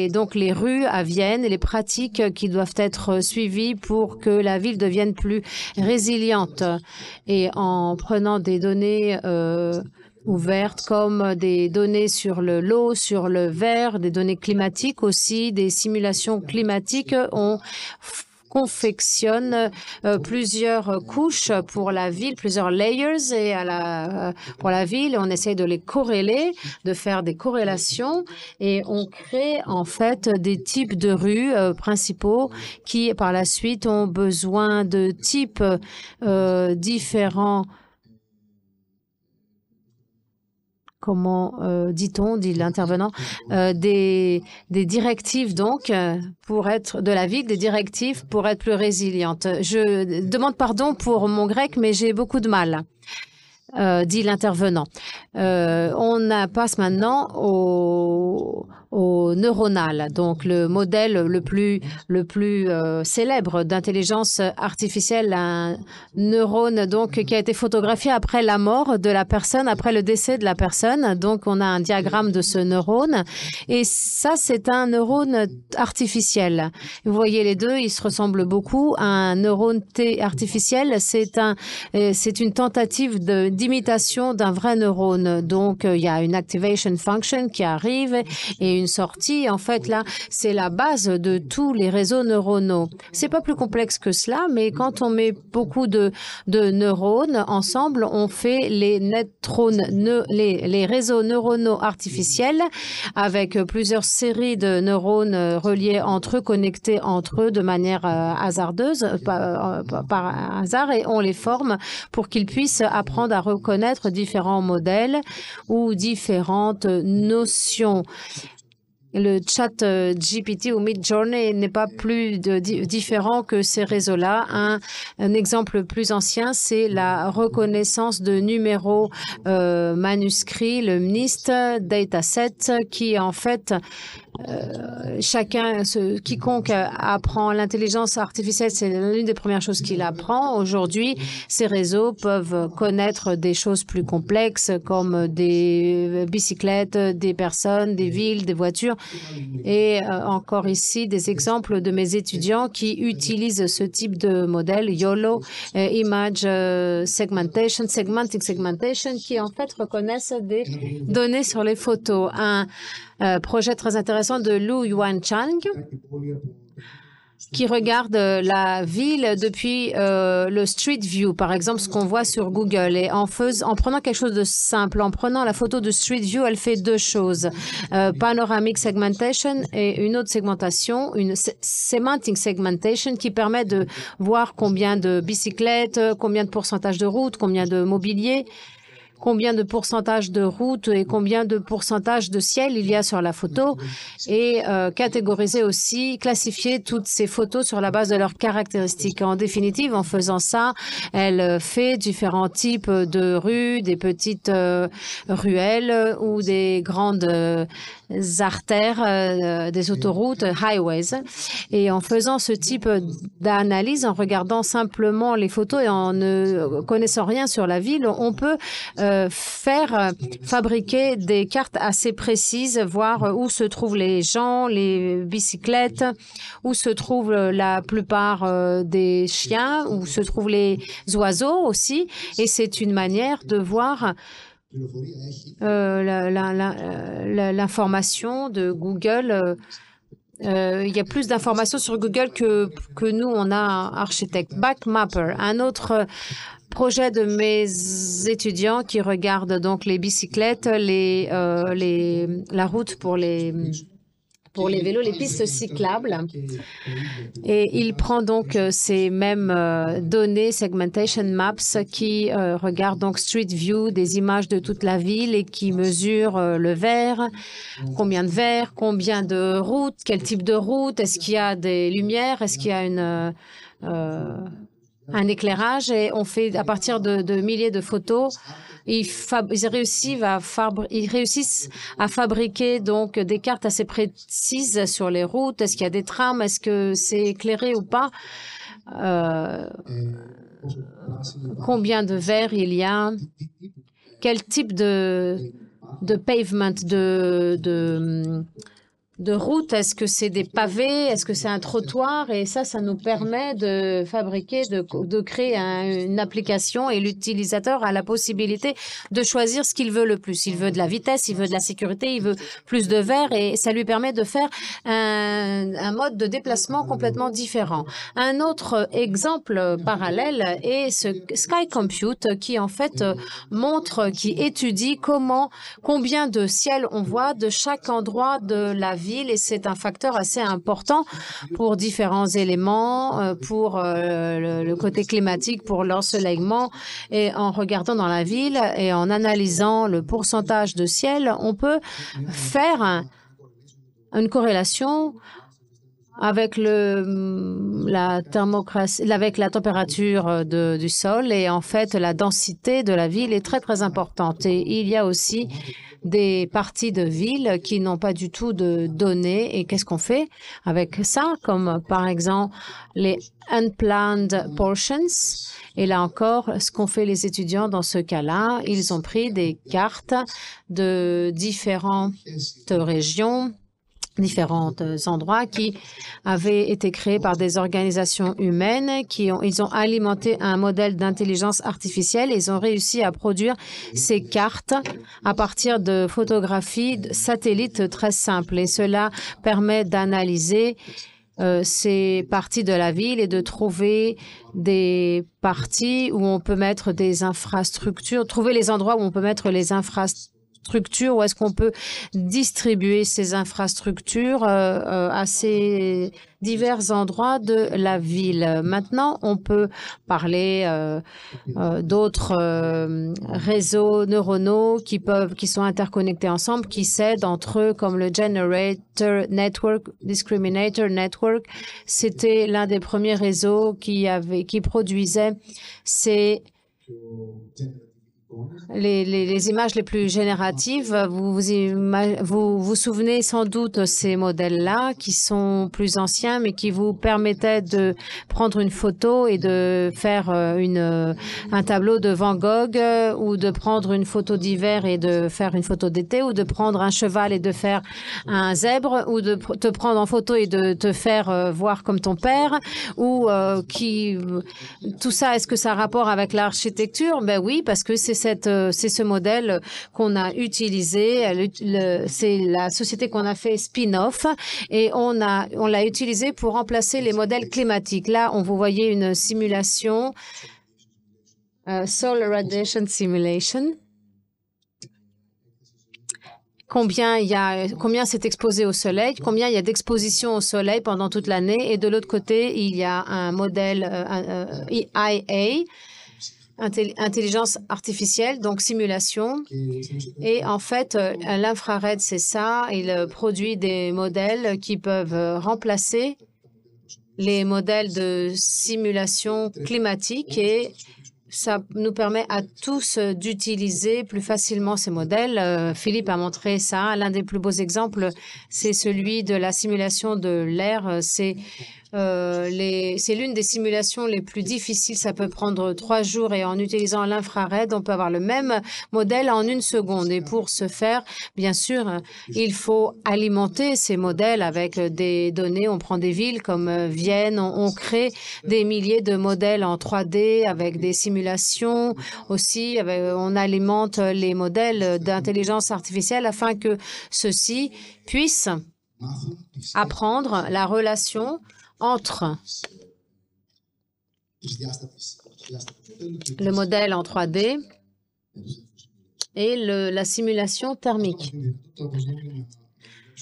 donc les rues à Vienne et les pratiques qui doivent être suivies pour que la ville devienne plus résiliente. Et en prenant des données ouvertes comme des données sur l'eau, sur le verre, des données climatiques aussi, des simulations climatiques, on confectionne plusieurs couches pour la ville, plusieurs layers pour la ville. On essaie de les corréler, de faire des corrélations, et on crée en fait des types de rues principaux qui par la suite ont besoin de types différents. Comment dit-on, dit l'intervenant, des directives donc pour être de la ville, des directives pour être plus résiliente. Je demande pardon pour mon grec, mais j'ai beaucoup de mal. Dit l'intervenant. On passe maintenant au neuronal, donc le modèle le plus célèbre d'intelligence artificielle, un neurone donc qui a été photographié après la mort de la personne, après le décès de la personne. Donc on a un diagramme de ce neurone, et ça c'est un neurone artificiel. Vous voyez les deux, ils se ressemblent beaucoup. Un neurone artificiel, c'est une tentative d'imitation d'un vrai neurone. Donc il y a une activation function qui arrive et une sortie. En fait, là, c'est la base de tous les réseaux neuronaux. C'est pas plus complexe que cela, mais quand on met beaucoup de neurones ensemble, on fait les réseaux neuronaux artificiels avec plusieurs séries de neurones reliés entre eux, connectés entre eux de manière hasardeuse, par hasard, et on les forme pour qu'ils puissent apprendre à reconnaître différents modèles ou différentes notions. le chat GPT ou Midjourney n'est pas plus différent que ces réseaux-là. Un exemple plus ancien, c'est la reconnaissance de numéros manuscrits, le MNIST dataset, qui en fait quiconque apprend l'intelligence artificielle, c'est l'une des premières choses qu'il apprend. Aujourd'hui, ces réseaux peuvent connaître des choses plus complexes comme des bicyclettes, des personnes, des villes, des voitures. Et encore ici, des exemples de mes étudiants qui utilisent ce type de modèle, YOLO, Image Segmentation, Segmenting Segmentation, qui en fait reconnaissent des données sur les photos. Un projet très intéressant de Lu Yuanchang qui regarde la ville depuis le Street View, par exemple, ce qu'on voit sur Google. Et en prenant quelque chose de simple, en prenant la photo de Street View, elle fait deux choses. Panoramic Segmentation et une autre segmentation, une Semantic Segmentation qui permet de voir combien de bicyclettes, combien de pourcentage de routes, combien de mobilier, combien de pourcentage de routes et combien de pourcentage de ciel il y a sur la photo et catégoriser aussi, classifier toutes ces photos sur la base de leurs caractéristiques. En définitive, en faisant ça, elle fait différents types de rues, des petites ruelles ou des grandes artères, des autoroutes, highways. Et en faisant ce type d'analyse, en regardant simplement les photos et en ne connaissant rien sur la ville, on peut fabriquer des cartes assez précises, voir où se trouvent les gens, les bicyclettes, où se trouvent la plupart des chiens, où se trouvent les oiseaux aussi. Et c'est une manière de voir l'information de Google. Il y a plus d'informations sur Google que nous, on a un architecte. Backmapper, un autre projet de mes étudiants qui regardent donc les bicyclettes, la route pour les vélos, les pistes cyclables. Et il prend donc ces mêmes données, Segmentation Maps, qui regardent donc Street View, des images de toute la ville et qui mesure le verre, combien de routes, quel type de route, est-ce qu'il y a des lumières, est-ce qu'il y a un éclairage, et on fait à partir de milliers de photos. Ils réussissent à fabriquer donc des cartes assez précises sur les routes. Est-ce qu'il y a des trams? Est-ce que c'est éclairé ou pas? Combien de verres il y a? Quel type de pavement, de route? Est-ce que c'est des pavés? Est-ce que c'est un trottoir? Et ça nous permet de fabriquer, de créer une application, et l'utilisateur a la possibilité de choisir ce qu'il veut le plus. Il veut de la vitesse, il veut de la sécurité, il veut plus de verre, et ça lui permet de faire un mode de déplacement complètement différent. Un autre exemple parallèle est ce Sky Compute qui en fait qui étudie combien de ciel on voit de chaque endroit de la ville, et c'est un facteur assez important pour différents éléments, pour le côté climatique, pour l'ensoleillement. Et en regardant dans la ville et en analysant le pourcentage de ciel, on peut faire une corrélation avec la température du sol, et en fait la densité de la ville est très très importante. Et il y a aussi des parties de ville qui n'ont pas du tout de données. Et qu'est-ce qu'on fait avec ça? Comme par exemple les unplanned portions. Et là encore, ce qu'ont fait les étudiants dans ce cas-là, ils ont pris des cartes de différentes régions, différents endroits qui avaient été créés par des organisations humaines ils ont alimenté un modèle d'intelligence artificielle, et ils ont réussi à produire ces cartes à partir de photographies de satellites très simples. Et cela permet d'analyser ces parties de la ville et de trouver des parties où on peut mettre des infrastructures, trouver les endroits où on peut mettre les infrastructures infrastructures, où est-ce qu'on peut distribuer ces infrastructures à ces divers endroits de la ville. Maintenant, on peut parler d'autres réseaux neuronaux qui sont interconnectés ensemble, qui s'aident entre eux, comme le Generator Network, Discriminator Network. C'était l'un des premiers réseaux qui produisait les images les plus génératives. Vous souvenez sans doute de ces modèles-là qui sont plus anciens, mais qui vous permettaient de prendre une photo et de faire un tableau de Van Gogh, ou de prendre une photo d'hiver et de faire une photo d'été, ou de prendre un cheval et de faire un zèbre, ou de te prendre en photo et de te faire voir comme ton père, ou tout ça, est-ce que ça a rapport avec l'architecture? Ben oui, parce que c'est ce modèle qu'on a utilisé. C'est la société qu'on a fait spin-off, et on l'a utilisé pour remplacer les modèles climatiques. Là, vous voyez une simulation, Solar Radiation Simulation. Combien c'est exposé au soleil, combien il y a d'exposition au soleil pendant toute l'année. Et de l'autre côté, il y a un modèle IA, intelligence artificielle, donc simulation. Et en fait, l'infrared, c'est ça. Il produit des modèles qui peuvent remplacer les modèles de simulation climatique, et ça nous permet à tous d'utiliser plus facilement ces modèles. Philippe a montré ça. L'un des plus beaux exemples, c'est celui de la simulation de l'air. C'est l'une des simulations les plus difficiles. Ça peut prendre 3 jours, et en utilisant l'infrared, on peut avoir le même modèle en 1 seconde. Et pour ce faire, bien sûr, il faut alimenter ces modèles avec des données. On prend des villes comme Vienne, on crée des milliers de modèles en 3D avec des simulations aussi. On alimente les modèles d'intelligence artificielle afin que ceux-ci puissent apprendre la relation entre le modèle en 3D et la simulation thermique.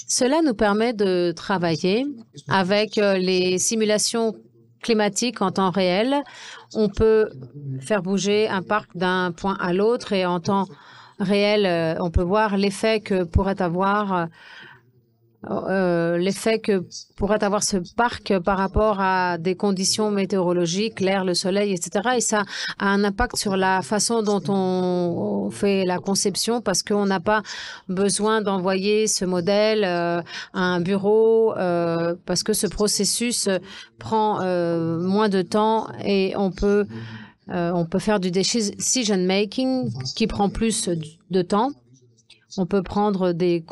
Cela nous permet de travailler avec les simulations climatiques en temps réel. On peut faire bouger un parc d'un point à l'autre, et en temps réel, on peut voir l'effet que pourrait avoir ce parc par rapport à des conditions météorologiques, l'air, le soleil, etc. Et ça a un impact sur la façon dont on fait la conception, parce qu'on n'a pas besoin d'envoyer ce modèle à un bureau, parce que ce processus prend moins de temps, et on peut faire du decision making qui prend plus de temps. On peut prendre des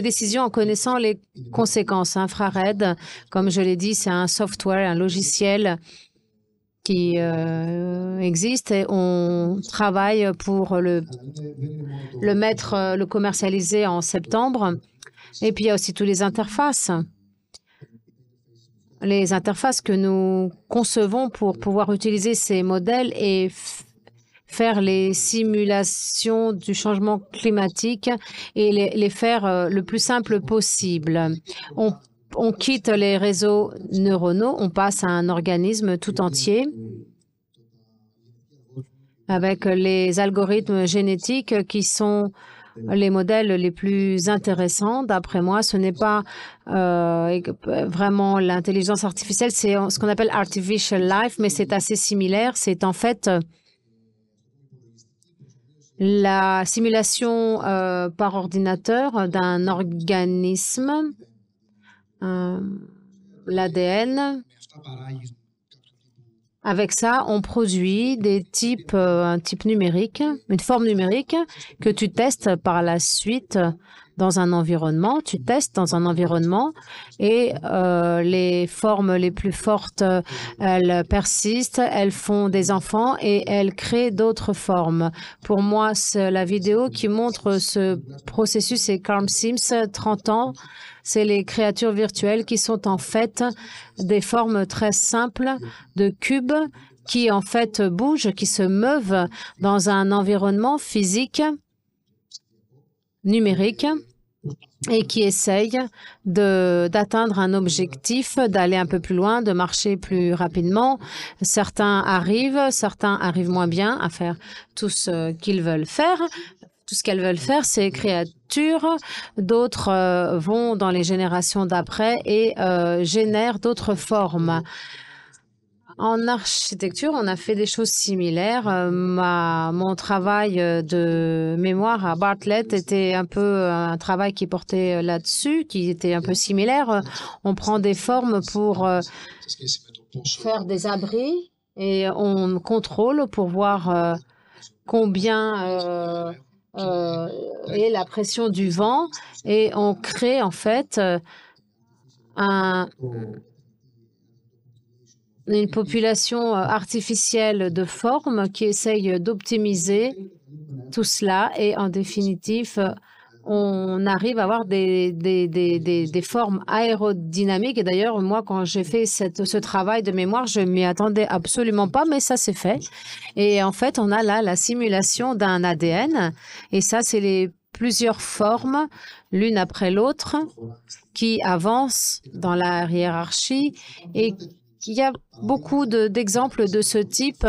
décisions en connaissant les conséquences. Infrared, comme je l'ai dit, c'est un software, un logiciel qui existe, et on travaille pour le commercialiser en septembre. Et puis, il y a aussi toutes les interfaces. Les interfaces que nous concevons pour pouvoir utiliser ces modèles et faire les simulations du changement climatique, et les faire le plus simple possible. On quitte les réseaux neuronaux, on passe à un organisme tout entier avec les algorithmes génétiques qui sont les modèles les plus intéressants. D'après moi, ce n'est pas vraiment l'intelligence artificielle, c'est ce qu'on appelle artificial life, mais c'est assez similaire. C'est en fait la simulation par ordinateur d'un organisme, l'ADN. Avec ça, on produit un type numérique, une forme numérique que tu testes par la suite dans un environnement. Tu testes dans un environnement, et les formes les plus fortes, elles persistent, elles font des enfants et elles créent d'autres formes. Pour moi, la vidéo qui montre ce processus, c'est Carl Sims, 30 ans. C'est les créatures virtuelles qui sont en fait des formes très simples de cubes qui en fait bougent, qui se meuvent dans un environnement physique. numérique et qui essayent d'atteindre un objectif, d'aller un peu plus loin, de marcher plus rapidement. Certains arrivent moins bien à faire tout ce qu'ils veulent faire. Tout ce qu'elles veulent faire, ces créatures. D'autres vont dans les générations d'après et génèrent d'autres formes. En architecture, on a fait des choses similaires. Mon travail de mémoire à Bartlett était un peu un travail qui portait là-dessus, qui était un peu similaire. On prend des formes pour faire des abris et on contrôle pour voir combien est la pression du vent et on crée en fait une population artificielle de formes qui essaye d'optimiser tout cela et en définitive, on arrive à avoir des formes aérodynamiques. Et d'ailleurs, moi, quand j'ai fait ce travail de mémoire, je m'y attendais absolument pas, mais ça s'est fait. Et en fait, on a là la simulation d'un ADN. Et ça, c'est les plusieurs formes, l'une après l'autre, qui avancent dans la hiérarchie et il y a beaucoup d'exemples de ce type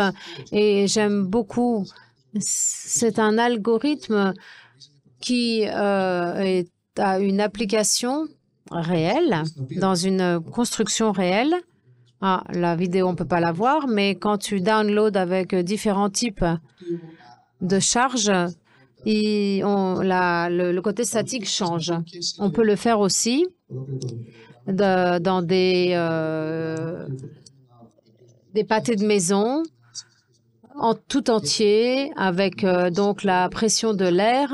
et j'aime beaucoup. C'est un algorithme qui a une application réelle dans une construction réelle. Ah, la vidéo, on ne peut pas la voir, mais quand tu downloads avec différents types de charges, le côté statique change. On peut le faire aussi dans des pâtés de maison en tout entier avec donc la pression de l'air.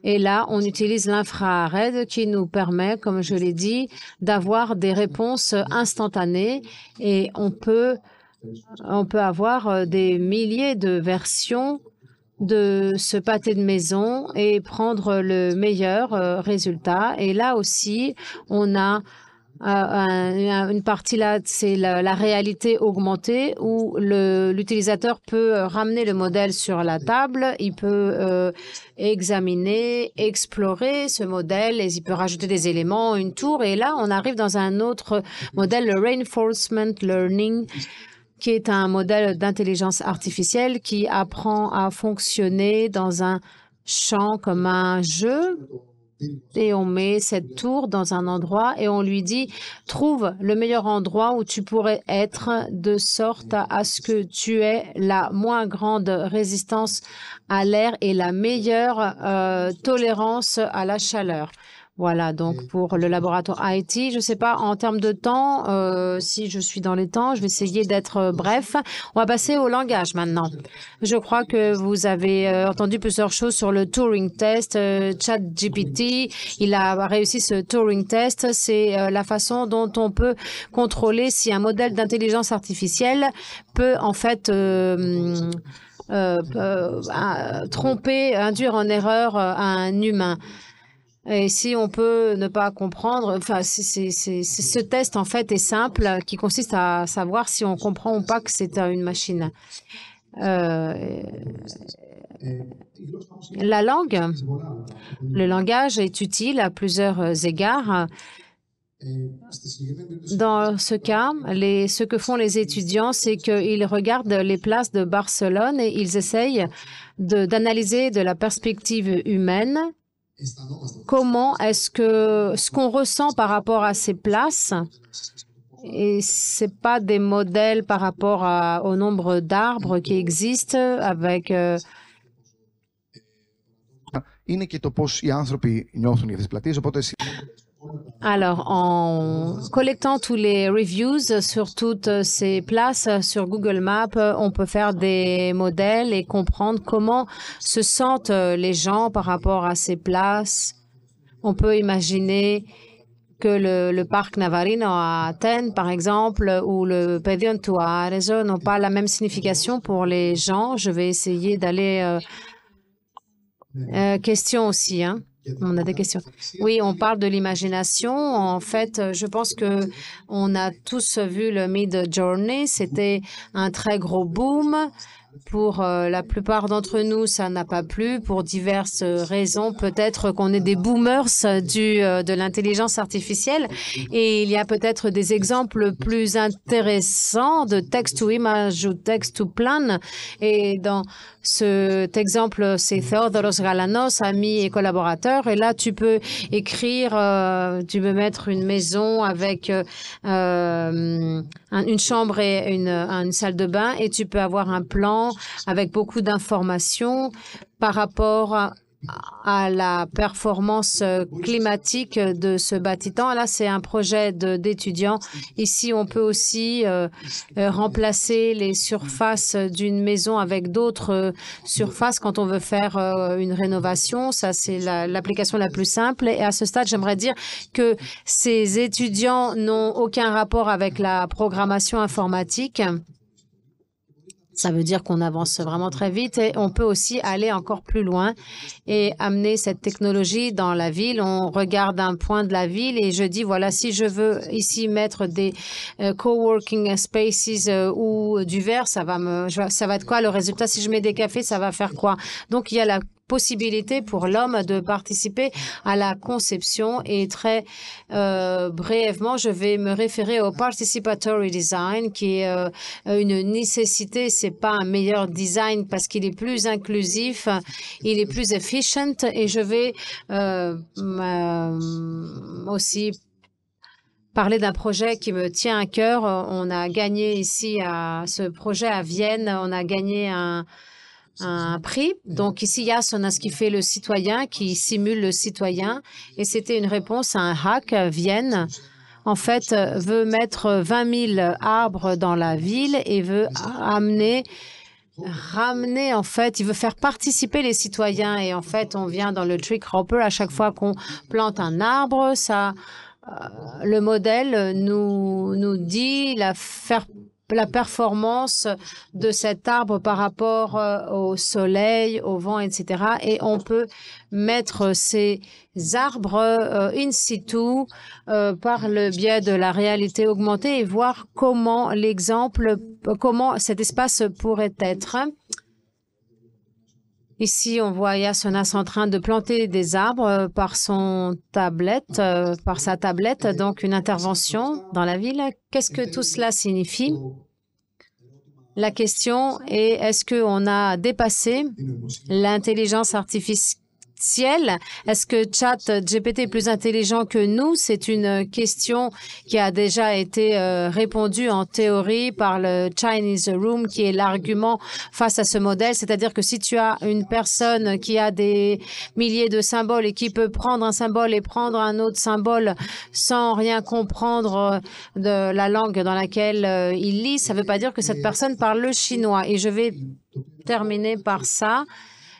Et là, on utilise l'infrared qui nous permet, comme je l'ai dit, d'avoir des réponses instantanées et on peut avoir des milliers de versions de ce pâté de maison et prendre le meilleur résultat. Et là aussi, on a une partie là, c'est la réalité augmentée où l'utilisateur peut ramener le modèle sur la table, il peut examiner, explorer ce modèle, et il peut rajouter des éléments, une tour, et là on arrive dans un autre modèle, le Reinforcement Learning, qui est un modèle d'intelligence artificielle qui apprend à fonctionner dans un champ comme un jeu. Et on met cette tour dans un endroit et on lui dit « Trouve le meilleur endroit où tu pourrais être de sorte à ce que tu aies la moins grande résistance à l'air et la meilleure tolérance à la chaleur. » Voilà, donc pour le laboratoire IT, je ne sais pas en termes de temps, si je suis dans les temps, je vais essayer d'être bref. On va passer au langage maintenant. Je crois que vous avez entendu plusieurs choses sur le Turing Test, ChatGPT. Il a réussi ce Turing Test. C'est la façon dont on peut contrôler si un modèle d'intelligence artificielle peut en fait tromper, induire en erreur un humain. Et si on peut ne pas comprendre, enfin, ce test en fait est simple, qui consiste à savoir si on comprend ou pas que c'est une machine. La langue, le langage est utile à plusieurs égards. Dans ce cas, ce que font les étudiants, c'est qu'ils regardent les places de Barcelone et ils essayent d'analyser de la perspective humaine comment est-ce que ce qu'on ressent par rapport à ces places, et c'est pas des modèles par rapport au nombre d'arbres qui existent avec είναι και το πώς οι άνθρωποι νιώθουν για αυτές τις πλατείες, οπότε Alors, en collectant tous les reviews sur toutes ces places sur Google Maps, on peut faire des modèles et comprendre comment se sentent les gens par rapport à ces places. On peut imaginer que le parc Navarino à Athènes, par exemple, ou le Pavillon à Arezzo n'ont pas la même signification pour les gens. Je vais essayer d'aller... question aussi, hein. On a des questions. Oui, on parle de l'imagination. En fait, je pense que on a tous vu le Mid Journey. C'était un très gros boom. Pour la plupart d'entre nous, ça n'a pas plu pour diverses raisons. Peut-être qu'on est des boomers de l'intelligence artificielle et il y a peut-être des exemples plus intéressants de text-to-image ou text-to-plan. Et dans cet exemple, c'est Theodoros Galanos, ami et collaborateur. Et là, tu peux écrire, tu peux mettre une maison avec une chambre et une salle de bain et tu peux avoir un plan avec beaucoup d'informations par rapport à la performance climatique de ce bâtiment. Là, c'est un projet d'étudiants. Ici, on peut aussi remplacer les surfaces d'une maison avec d'autres surfaces quand on veut faire une rénovation. Ça, c'est l'application la plus simple. Et à ce stade, j'aimerais dire que ces étudiants n'ont aucun rapport avec la programmation informatique. Ça veut dire qu'on avance vraiment très vite et on peut aussi aller encore plus loin et amener cette technologie dans la ville. On regarde un point de la ville et je dis, voilà, si je veux ici mettre des coworking spaces ou du verre, ça va être quoi le résultat? Si je mets des cafés, ça va faire quoi? Donc, il y a la possibilité pour l'homme de participer à la conception et très brièvement, je vais me référer au participatory design qui est une nécessité. C'est pas un meilleur design parce qu'il est plus inclusif, il est plus efficient et je vais aussi parler d'un projet qui me tient à cœur. On a gagné ici à ce projet à Vienne, on a gagné un prix. Donc ici, Yasonas qui fait le citoyen, qui simule le citoyen. Et c'était une réponse à un hack. Vienne, en fait, veut mettre 20 000 arbres dans la ville et veut ramener, en fait, il veut faire participer les citoyens. Et en fait, on vient dans le trick hopper. À chaque fois qu'on plante un arbre, le modèle nous dit la performance de cet arbre par rapport au soleil, au vent, etc. Et on peut mettre ces arbres in situ par le biais de la réalité augmentée et voir comment cet espace pourrait être. Ici, on voit Yasonas en train de planter des arbres par sa tablette, donc une intervention dans la ville. Qu'est-ce que tout cela signifie? La question est, est-ce qu'on a dépassé l'intelligence artificielle? Est-ce que ChatGPT est plus intelligent que nous? C'est une question qui a déjà été répondue en théorie par le Chinese Room, qui est l'argument face à ce modèle. C'est-à-dire que si tu as une personne qui a des milliers de symboles et qui peut prendre un symbole et prendre un autre symbole sans rien comprendre de la langue dans laquelle il lit, ça ne veut pas dire que cette personne parle le chinois. Et je vais terminer par ça.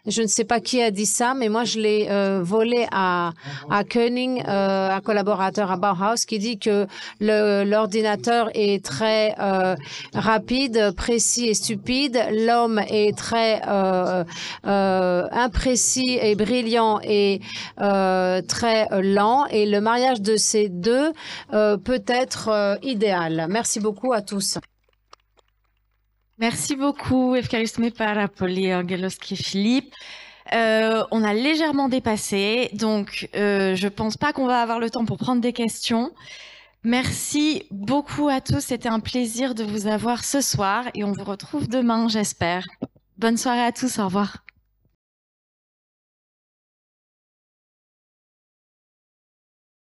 Je ne sais pas qui a dit ça, mais moi, je l'ai volé à Koenig, un collaborateur à Bauhaus, qui dit que l'ordinateur est très rapide, précis et stupide. L'homme est très imprécis et brillant et très lent. Et le mariage de ces deux peut être idéal. Merci beaucoup à tous. Merci beaucoup, Ευχαριστούμε πάρα πολύ, Angelos και Philippe. On a légèrement dépassé, donc je pense pas qu'on va avoir le temps pour prendre des questions. Merci beaucoup à tous, c'était un plaisir de vous avoir ce soir et on vous retrouve demain, j'espère. Bonne soirée à tous, au revoir.